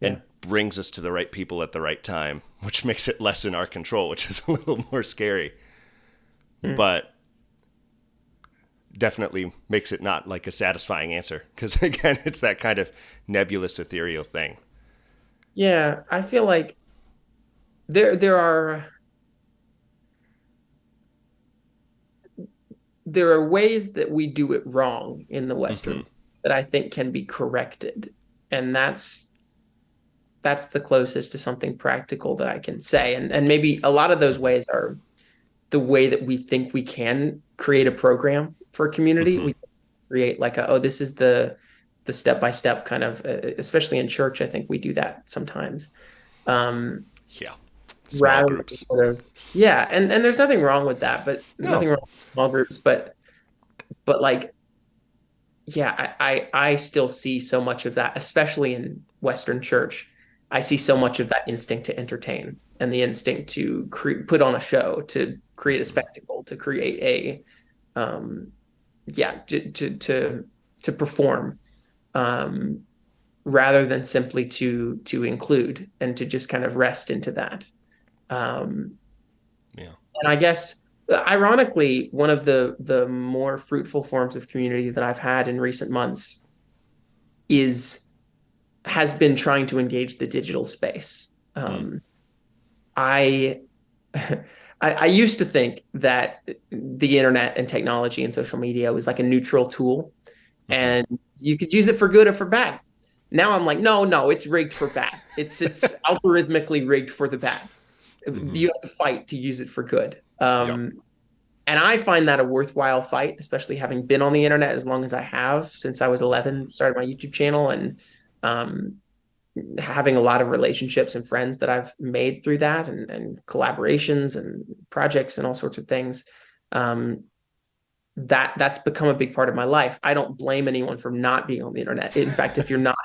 yeah. and brings us to the right people at the right time, which makes it less in our control, which is a little more scary, Mm. but definitely makes it not like a satisfying answer because again it's that kind of nebulous ethereal thing. Yeah. I feel like there are there are ways that we do it wrong in the Western Hmm. world that I think can be corrected. And that's the closest to something practical that I can say. And maybe a lot of those Hmm. ways are the way that we think we can create a program for a community. Hmm. We create like a, oh, this is the step by step kind of, especially in church. I think we do that sometimes. Um, Yeah. Small Rather than groups. sort of, yeah, and there's nothing wrong with that, but No. nothing wrong with small groups, but like, yeah, I still see so much of that, especially in Western church. I see so much of that instinct to entertain and the instinct to put on a show, to create a spectacle, to create um, yeah, to perform, um, rather than simply to include and to just kind of rest into that. Um, Yeah. and I guess, ironically, one of the more fruitful forms of community that I've had in recent months is has been trying to engage the digital space. Mm. I, I used to think that the internet and technology and social media was like a neutral tool, Hmm. and you could use it for good or for bad. Now I'm like, no, no, it's rigged for bad. It's algorithmically rigged for the bad. Hmm. You have to fight to use it for good. Yep. And I find that a worthwhile fight, especially having been on the internet as long as I have since I was 11, started my YouTube channel, and um, having a lot of relationships and friends that I've made through that, and collaborations and projects and all sorts of things. Um, that's become a big part of my life. I don't blame anyone for not being on the internet. In fact, if you're not,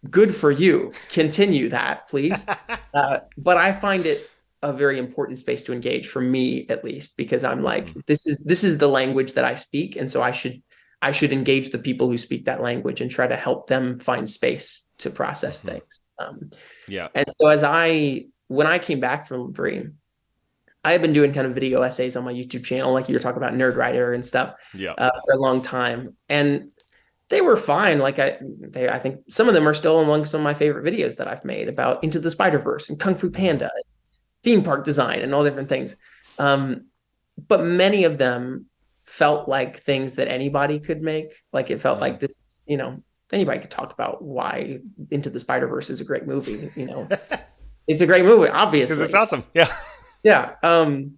good for you. Continue that, please. But I find it a very important space to engage for me, at least, because I'm like, Hmm. this is the language that I speak, and so I should engage the people who speak that language and try to help them find space to process Hmm. things. Yeah. And so when I came back from Dream, I have been doing kind of video essays on my YouTube channel, like you were talking about Nerd Writer and stuff, Yeah. for a long time, and they were fine. Like I think some of them are still among some of my favorite videos that I've made about Into the Spider-Verse and Kung Fu Hmm. Panda, theme park design, and all different things. Um, but many of them felt like things that anybody could make. Like it felt Hmm. like this, anybody could talk about why Into the Spider-Verse is a great movie. It's a great movie, Because it's obviously. awesome. Yeah. Yeah. And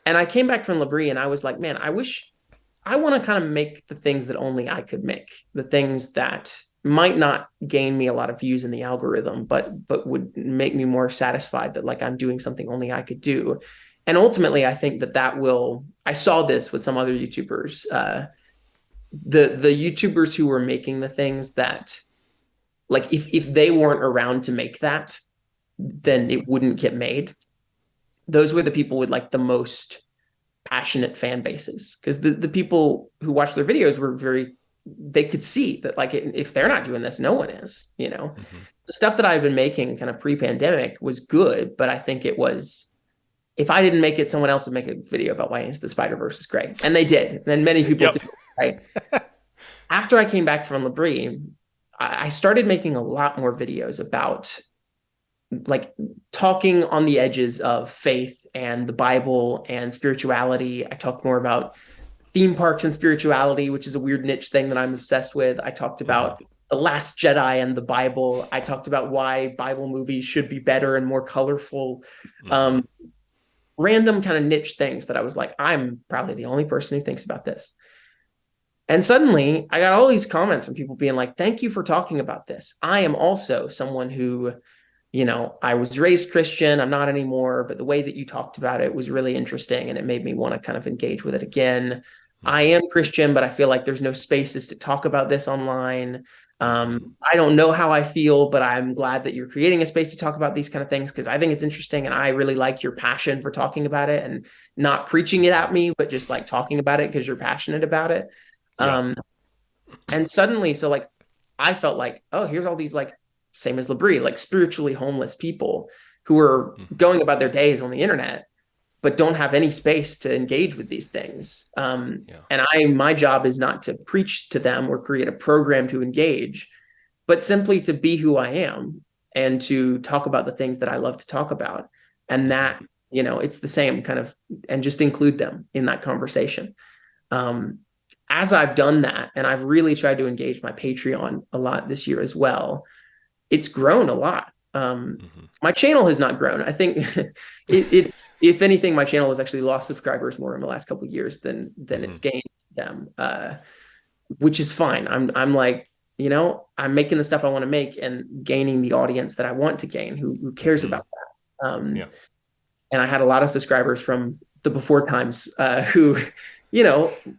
I came back from Labrie and I was like, man, I want to kind of make the things that only I could make, the things that might not gain me a lot of views in the algorithm, but would make me more satisfied that like I'm doing something only I could do. And ultimately, I think that will. I saw this with some other YouTubers. The YouTubers who were making the things that, like, if they weren't around to make that, then it wouldn't get made. Those were the people with like the most passionate fan bases, because the people who watched their videos were very, they could see that like if they're not doing this, no one is. Hmm. The stuff that I've been making kind of pre-pandemic was good, but I think it was, if I didn't make it, someone else would make a video about why Into the Spider-Verse is great, and they did, and many people Yep. do, right? After I came back from Labrie, I started making a lot more videos about like talking on the edges of faith and the Bible and spirituality. I talked more about theme parks and spirituality, which is a weird niche thing that I'm obsessed with. I talked Hmm. about the Last Jedi and the Bible. I talked about why Bible movies should be better and more colorful. Hmm. Um, Random kind of niche things that I was like, I'm probably the only person who thinks about this. And suddenly I got all these comments from people being like, thank you for talking about this. I am also someone who, I was raised Christian. I'm not anymore, but the way that you talked about it was really interesting, and it made me want to kind of engage with it again. I Hmm. am Christian, but I feel like there's no spaces to talk about this online. Hmm. I don't know how I feel, but I'm glad that you're creating a space to talk about these kind of things, because I think it's interesting, and I really like your passion for talking about it and not preaching it Hmm. at me, but just like talking about it because you're passionate about it. Yeah. Um, and suddenly, so like, I felt like, oh, here's all these like, same as Labrie, like spiritually homeless people who are Hmm. going about their days on the internet, but don't have any space to engage with these things. Yeah. And my job is not to preach to them or create a program to engage, but simply to be who I am and to talk about the things that I love to talk about. And Hmm. that, it's the same kind of, and just include them in that conversation. Um, as I've done that, and I've really tried to engage my Patreon a lot this year as well, it's grown a lot. Hmm. My channel has not grown. I think it's, if anything, my channel has actually lost subscribers more in the last couple of years than Hmm. it's gained them, which is fine. I'm like, I'm making the stuff I want to make and gaining the audience that I want to gain, who cares Hmm. about that. Yeah. And I had a lot of subscribers from the before times, who,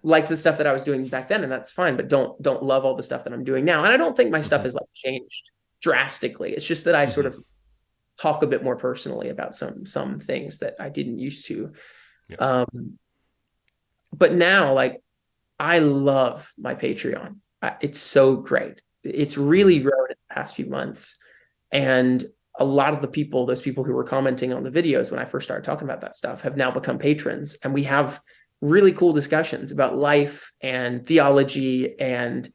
liked the stuff that I was doing back then, and that's fine, but don't love all the stuff that I'm doing now. And I don't think my stuff Hmm. has like changed drastically. It's just that I sort Hmm. of talk a bit more personally about some things that I didn't used to. Yeah. Um, but now, like, I love my Patreon. It's so great. It's really Hmm. grown in the past few months. And a lot of the people, those people who were commenting on the videos when I first started talking about that stuff, have now become patrons. And we have really cool discussions about life and theology and,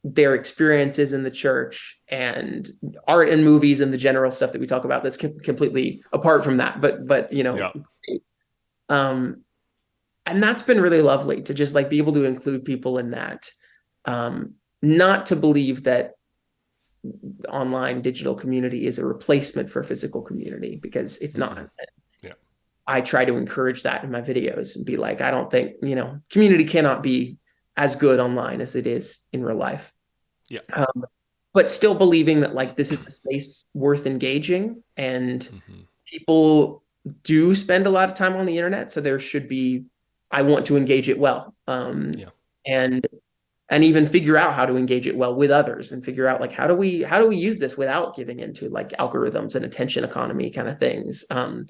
their experiences in the church and art and movies and the general stuff that we talk about that's completely apart from that. Yeah. um, and that's been really lovely to just like be able to include people in that. Not to believe that online digital community is a replacement for physical community, because it's Hmm. not. Yeah. I try to encourage that in my videos and be like, I don't think, community cannot be as good online as it is in real life. Yeah. Um, but still believing that like this is a space worth engaging, and Hmm. people do spend a lot of time on the internet, so there should be, I want to engage it well. Yeah. And even figure out how to engage it well with others, and figure out like how do we use this without giving into like algorithms and attention economy kind of things. Hmm.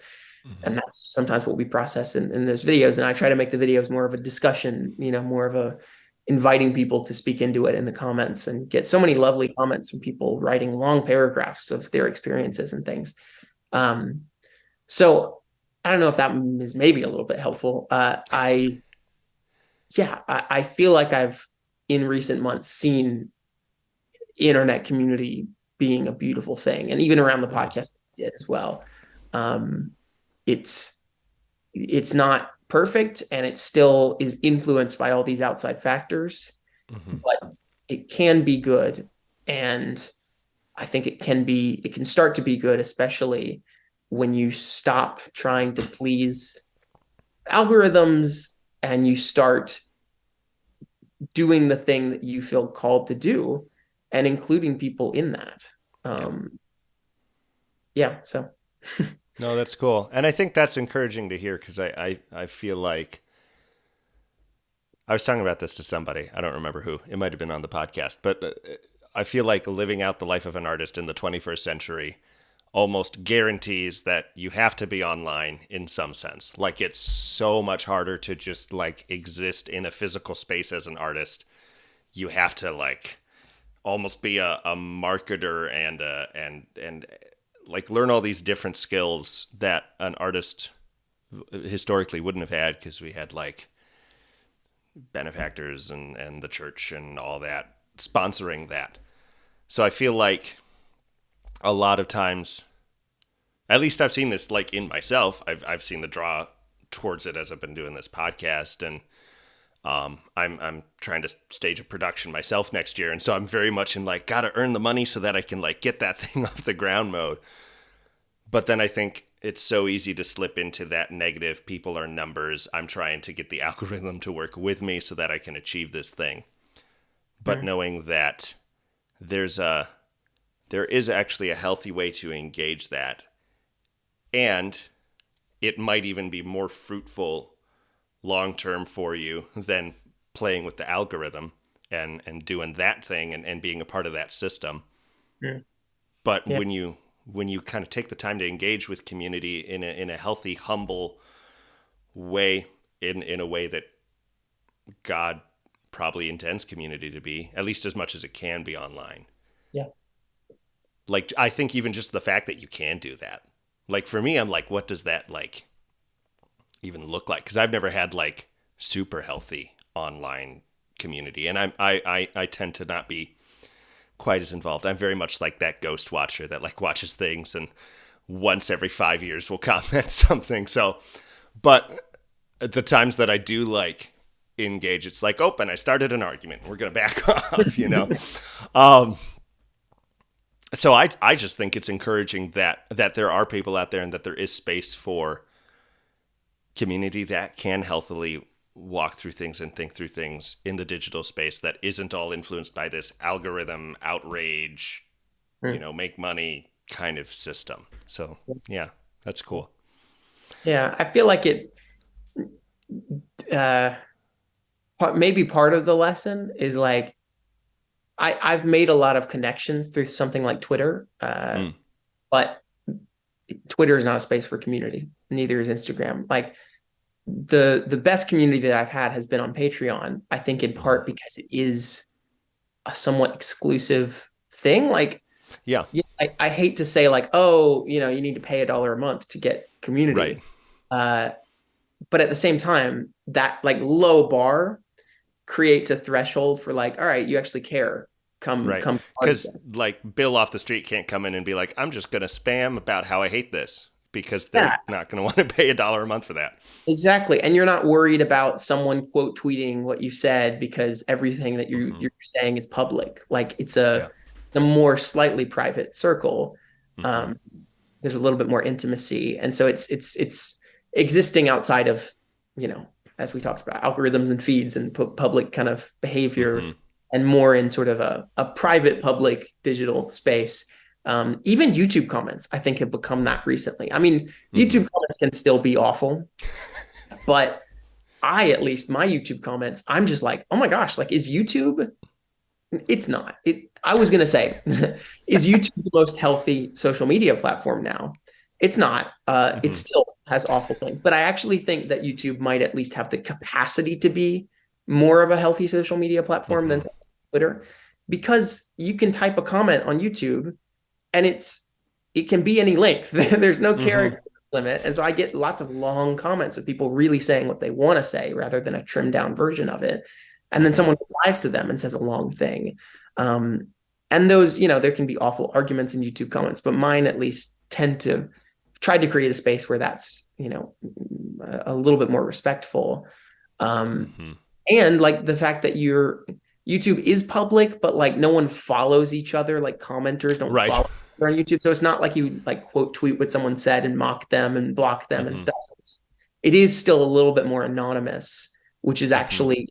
And that's sometimes what we process in those videos, and I try to make the videos more of a discussion, more of a inviting people to speak into it in the comments, and get so many Yeah. lovely comments from people writing long paragraphs of their experiences and things. Um so I don't know if that is maybe a little bit helpful. I feel like I've in recent months seen internet community being a beautiful thing, and even around the Hmm. podcast I did as well. Um, it's it's not perfect, and it still is influenced by all these outside factors, Hmm. but it can be good. And I think it can start to be good, especially when you stop trying to please algorithms and you start doing the thing that you feel called to do, and including people in that. Yeah. Um, yeah, so No, that's cool. And I think that's encouraging to hear because I feel like I was talking about this to somebody. I don't remember who. It might have been on the podcast, but I feel like living out the life of an artist in the 21st century almost guarantees that you have to be online in some sense. Like it's so much harder to just like exist in a physical space as an artist. You have to like almost be a marketer and like learn all these different skills that an artist historically wouldn't have had because we had like benefactors and the church and all that sponsoring that. So I feel like a lot of times, at least I've seen this like in myself. I've seen the draw towards it as I've been doing this podcast, and I'm trying to stage a production myself next year, and so I'm very much in like gotta earn the money so that I can like get that thing off the ground mode. But then I think it's so easy to slip into that negative. People are numbers. I'm trying to get the algorithm to work with me so that I can achieve this thing. But mm, knowing that there's a there is actually a healthy way to engage that, and it might even be more fruitful long term for you than playing with the algorithm and doing that thing and being a part of that system. mm, But yeah, when you kind of take the time to engage with community in a healthy, humble way, in a way that God probably intends community to be, at least as much as it can be online. yeah, Like I think even just the fact that you can do that. Like for me, I'm like, what does that like even look like? Because I've never had like super healthy online community, and I tend to not be quite as involved. I'm very much like that ghost watcher that like watches things and once every 5 years will comment something. So, but the times that I do like engage. It's like, oh, and I started an argument. We're going to back off, you know? Um, so I just think it's encouraging that there are people out there and that there is space for community that can healthily walk through things and think through things in the digital space that isn't all influenced by this algorithm outrage, you know, make money kind of system. So yeah, that's cool. Yeah, I feel like it uh maybe part of the lesson is like I've made a lot of connections through something like Twitter, Mm. but Twitter is not a space for community. Neither is Instagram. Like the best community that I've had has been on Patreon. I think in part because it is a somewhat exclusive thing. Like, Yeah, yeah, I hate to say like, oh, you need to pay $1 a month to get right, community. Uh, but at the same time, that like low bar creates a threshold for like, all right, you actually care. Come, right. come. Because like Bill off the street can't come in and be like, I'm just going to spam about how I hate this because they're Yeah, not going to want to pay $1 a month for that. exactly. And you're not worried about someone quote tweeting what you said because everything that you Hmm. you're saying is public. Like Yeah. it's a more slightly private circle. Hmm. Um, there's a little bit more intimacy, and so it's existing outside of, you know, as we talked about, algorithms and feeds and public kind of behavior, Hmm. and more in sort of a private public digital space. Even YouTube comments, I think, have become that recently. I mean, Hmm. YouTube comments can still be awful, but at least my YouTube comments, I'm just like, oh my gosh, like, is YouTube? It's not. I was gonna say, is YouTube the most healthy social media platform now? It's not. It Hmm. still has awful things, but I actually think that YouTube might at least have the capacity to be more of a healthy social media platform than Hmm. Twitter, because you can type a comment on YouTube and it can be any length. There's no Hmm. character limit, and so I get lots of long comments of people really saying what they want to say rather than a trimmed down version of it. And then Hmm. someone replies to them and says a long thing. Um, and those, there can be awful arguments in YouTube comments, but mine at least tend to try to create a space where that's, a little bit more respectful. Um, Hmm. and like the fact that YouTube is public, but like no one follows each other, like commenters don't Right. follow on YouTube. So it's not like you like quote tweet what someone said and mock them and block them and Hmm. stuff. So it is still a little bit more anonymous, which is Hmm. actually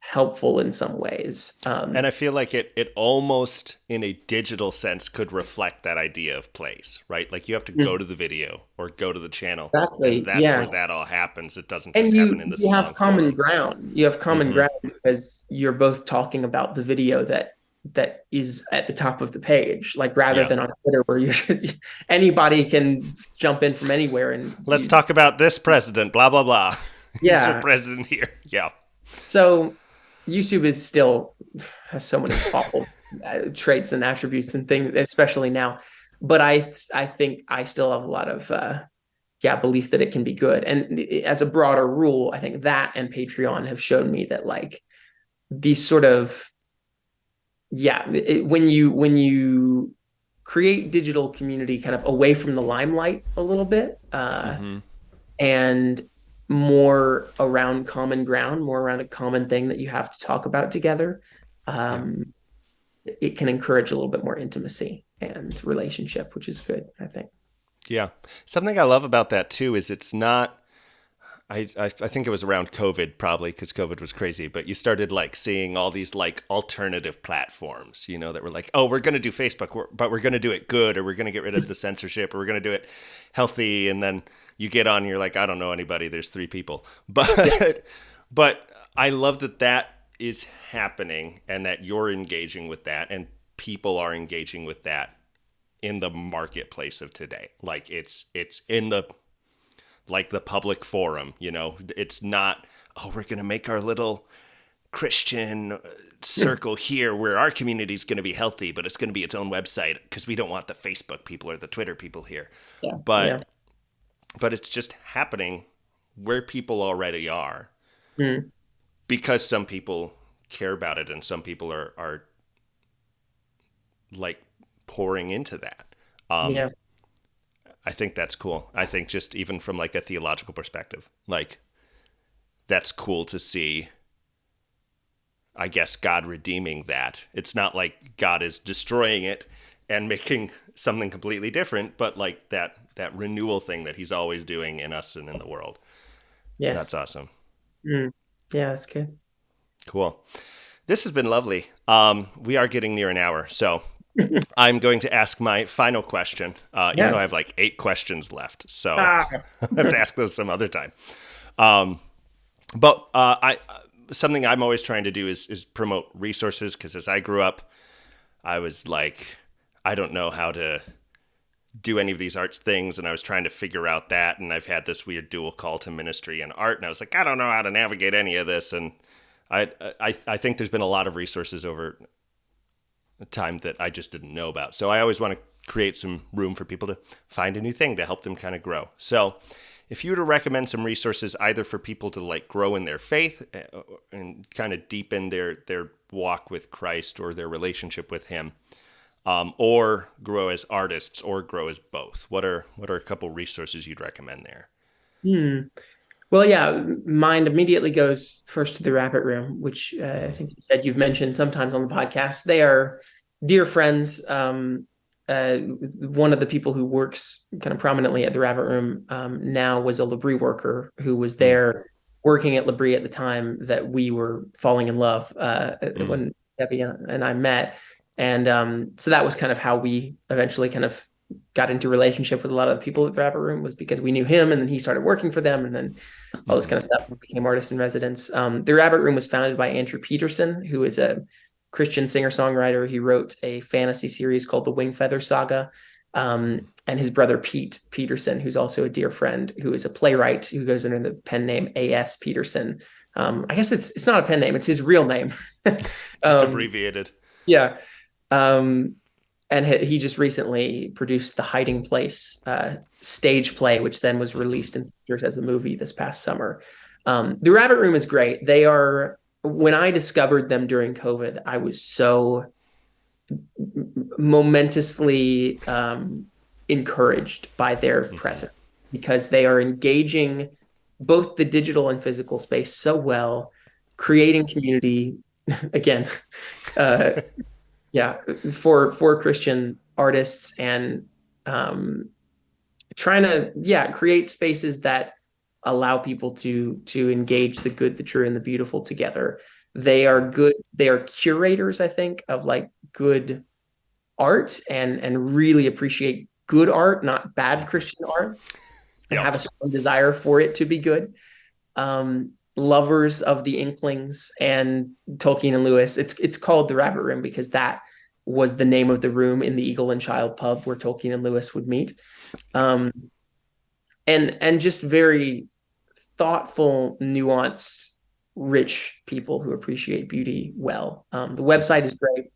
helpful in some ways. And I feel like it almost in a digital sense could reflect that idea of place, right? Like you have to go to the video or go to the channel, and Exactly. that's where Yeah. that all happens. It doesn't just And happen in this you have long common forum. ground. You have common Hmm. ground because you're both talking about the video that is at the top of the page, like rather Yeah. than on Twitter where you anybody can jump in from anywhere and Let's talk about this president, blah, blah, blah. Insert yeah. president here. Yeah. So YouTube is still has so many awful traits and attributes and things, especially now. But I think I still have a lot of belief that it can be good. And as a broader rule, I think that and Patreon have shown me that like these sort of when you create digital community kind of away from the limelight a little bit, Hmm. and more around common ground, more around a common thing that you have to talk about together, Yeah. um, it can encourage a little bit more intimacy and relationship, which is good, I think. Yeah. Something I love about that too is it's not. I think it was around COVID probably because COVID was crazy, but you started like seeing all these like alternative platforms, you know, that were like, oh, we're going to do Facebook, but we're going to do it good, or we're going to get rid of the censorship, or we're going to do it healthy. And then you get on, and you're like, I don't know anybody. There's three people, Yeah. but I love that that is happening and that you're engaging with that, and people are engaging with that in the marketplace of today. Like it's in the like the public forum, you know. It's not, oh, we're going to make our little Christian circle here where our community is going to be healthy, but it's going to be its own website because we don't want the Facebook people or the Twitter people here. Yeah. Yeah. But it's just happening where people already are Mm. because some people care about it and some people are like pouring into that. Um, Yeah. I think that's cool. I think just even from like a theological perspective, like that's cool to see. I guess God redeeming that. It's not like God is destroying it and making something completely different, but like that renewal thing that he's always doing in us and in the world. That's Yes. awesome. Mm. Yeah, that's good. Cool. This has been lovely. We are getting near an hour, so I'm going to ask my final question, even though I Yeah. have like 8 questions left. So Ah. I have to ask those some other time. Um, but I something I'm always trying to do is promote resources, because as I grew up, I was like, I don't know how to do any of these arts things, and I was trying to figure out that, and I've had this weird dual call to ministry and art, and I was like, I don't know how to navigate any of this, and I think there's been a lot of resources over time that I just didn't know about. So I always want to create some room for people to find a new thing to help them kind of grow. So if you were to recommend some resources either for people to like grow in their faith and kind of deepen their walk with Christ or their relationship with him, or grow as artists or grow as both, what are a couple resources you'd recommend there? Hmm. Well, yeah, mind immediately goes first to the Rabbit Room, which I think you said you've mentioned sometimes on the podcast. They are dear friends. One of the people who works kind of prominently at the Rabbit Room now was a Labrie worker who was Mm, there working at Labrie at the time that we were falling in love mm, when Debbie and I met. And so that was kind of how we eventually kind of got into relationship with a lot of the people at the Rabbit Room, was because we knew him and then he started working for them, and then all this mm-hmm, kind of stuff. We became artists in residence. The Rabbit Room was founded by Andrew Peterson, who is a Christian singer-songwriter. He wrote a fantasy series called The Wingfeather Saga. And his brother Pete Peterson, who's also a dear friend, who is a playwright who goes under the pen name A.S. Peterson. I guess it's not a pen name; it's his real name. just um, abbreviated. yeah. Um, and he just recently produced the Hiding Place stage play, which then was Mm-hmm, released in theaters as a movie this past summer. The Rabbit Room is great. They are, when I discovered them during COVID, I was so momentously encouraged by their mm-hmm. presence, because they are engaging both the digital and physical space so well, creating community. Again, uh, yeah, for Christian artists, and um, trying to, yeah, create spaces that allow people to engage the good, the true, and the beautiful together. They are good. They are curators, I think, of like good art, and really appreciate good art, not bad Christian art, and have Yep. a strong desire for it to be good. Lovers of the Inklings and Tolkien and Lewis. It's called the Rabbit Room because that was the name of the room in the Eagle and Child pub where Tolkien and Lewis would meet. Um, and just very thoughtful, nuanced, rich people who appreciate beauty well. The website is great.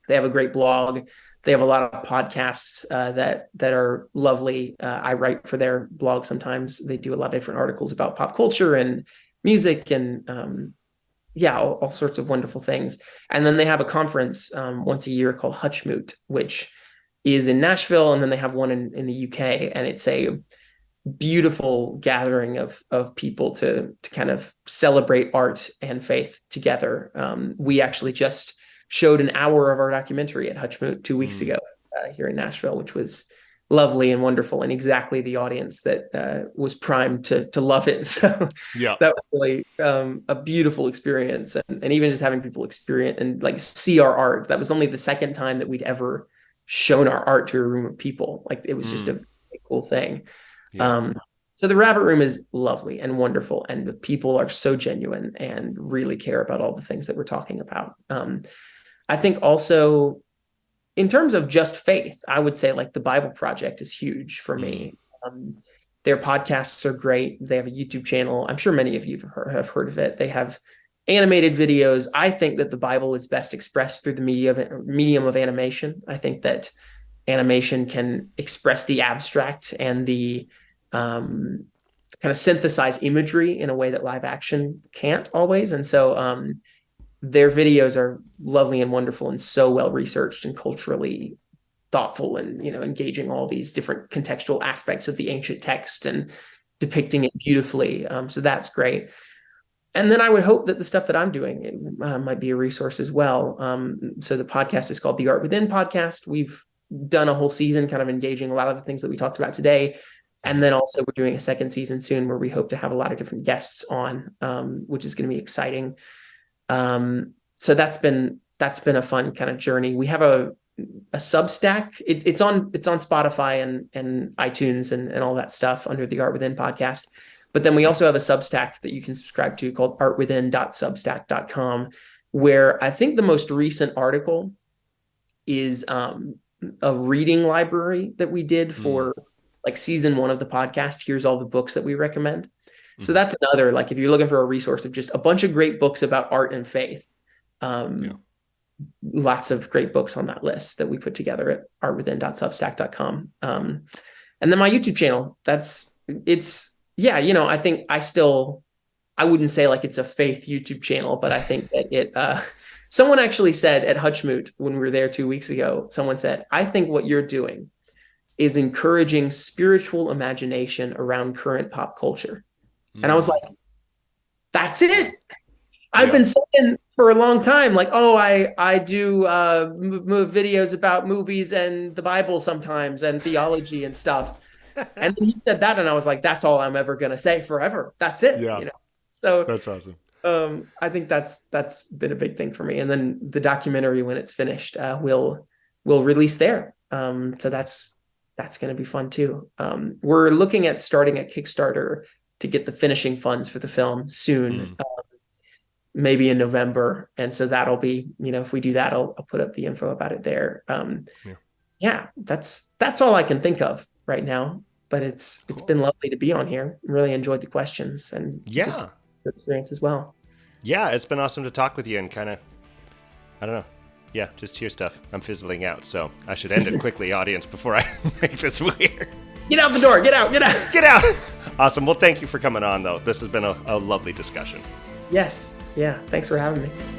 They have a great blog. They have a lot of podcasts that are lovely. I write for their blog sometimes. They do a lot of different articles about pop culture and music, and yeah, all sorts of wonderful things. And then they have a conference once a year called Hutchmoot, which is in Nashville, and then they have one in the UK, and it's a beautiful gathering of people to kind of celebrate art and faith together. We actually just showed an hour of our documentary at Hutchmoot 2 weeks Mm, ago here in Nashville, which was lovely and wonderful, and exactly the audience that was primed to love it. So yep. that was really a beautiful experience, and even just having people experience and like see our art. That was only the second time that we'd ever shown our art to a room of people. Like it was just Mm, a cool thing. yeah. Um, so the Rabbit Room is lovely and wonderful, and the people are so genuine and really care about all the things that we're talking about. I think also in terms of just faith, I would say like the Bible Project is huge for Mm, me. Their podcasts are great. They have a YouTube channel. I'm sure many of you have heard of it. They have animated videos. I think that the Bible is best expressed through the medium of animation. I think that animation can express the abstract and the um, kind of synthesize imagery in a way that live action can't always. And so their videos are lovely and wonderful and so well researched and culturally thoughtful, and engaging all these different contextual aspects of the ancient text and depicting it beautifully. So that's great. And then I would hope that the stuff that I'm doing might be a resource as well. So the podcast is called The Art Within Podcast. We've done a whole season kind of engaging a lot of the things that we talked about today. And then also we're doing a second season soon where we hope to have a lot of different guests on, which is going to be exciting. So that's been a fun kind of journey. We have a Substack. It's on Spotify and iTunes and all that stuff under the Art Within podcast. But then we also have a Substack that you can subscribe to called artwithin.substack.com, where I think the most recent article is a reading library that we did for like season 1 of the podcast. Here's all the books that we recommend. So that's another, like, if you're looking for a resource of just a bunch of great books about art and faith, lots of great books on that list that we put together at artwithin.substack.com. And then my YouTube channel, I think I wouldn't say like it's a faith YouTube channel, but I think that someone actually said at Hutchmoot when we were there 2 weeks ago, someone said, I think what you're doing is encouraging spiritual imagination around current pop culture. And I was like, that's it. I've been saying for a long time, like, oh, I do videos about movies and the Bible sometimes and theology and stuff. And then he said that, and I was like, that's all I'm ever going to say forever. That's it. Yeah. So that's awesome. I think that's been a big thing for me. And then the documentary, when it's finished, we'll release there. So that's going to be fun too. We're looking at starting a Kickstarter to get the finishing funds for the film soon, maybe in November. And so that'll be, if we do that, I'll put up the info about it there. That's all I can think of right now. But it's been lovely to be on here. Really enjoyed the questions and just the experience as well. Yeah, it's been awesome to talk with you and kind of, I don't know. Yeah, just hear stuff. I'm fizzling out, so I should end it quickly, audience, before I make this weird. Get out the door. Get out. Get out. Awesome. Well, thank you for coming on, though. This has been a lovely discussion. Yes. Yeah. Thanks for having me.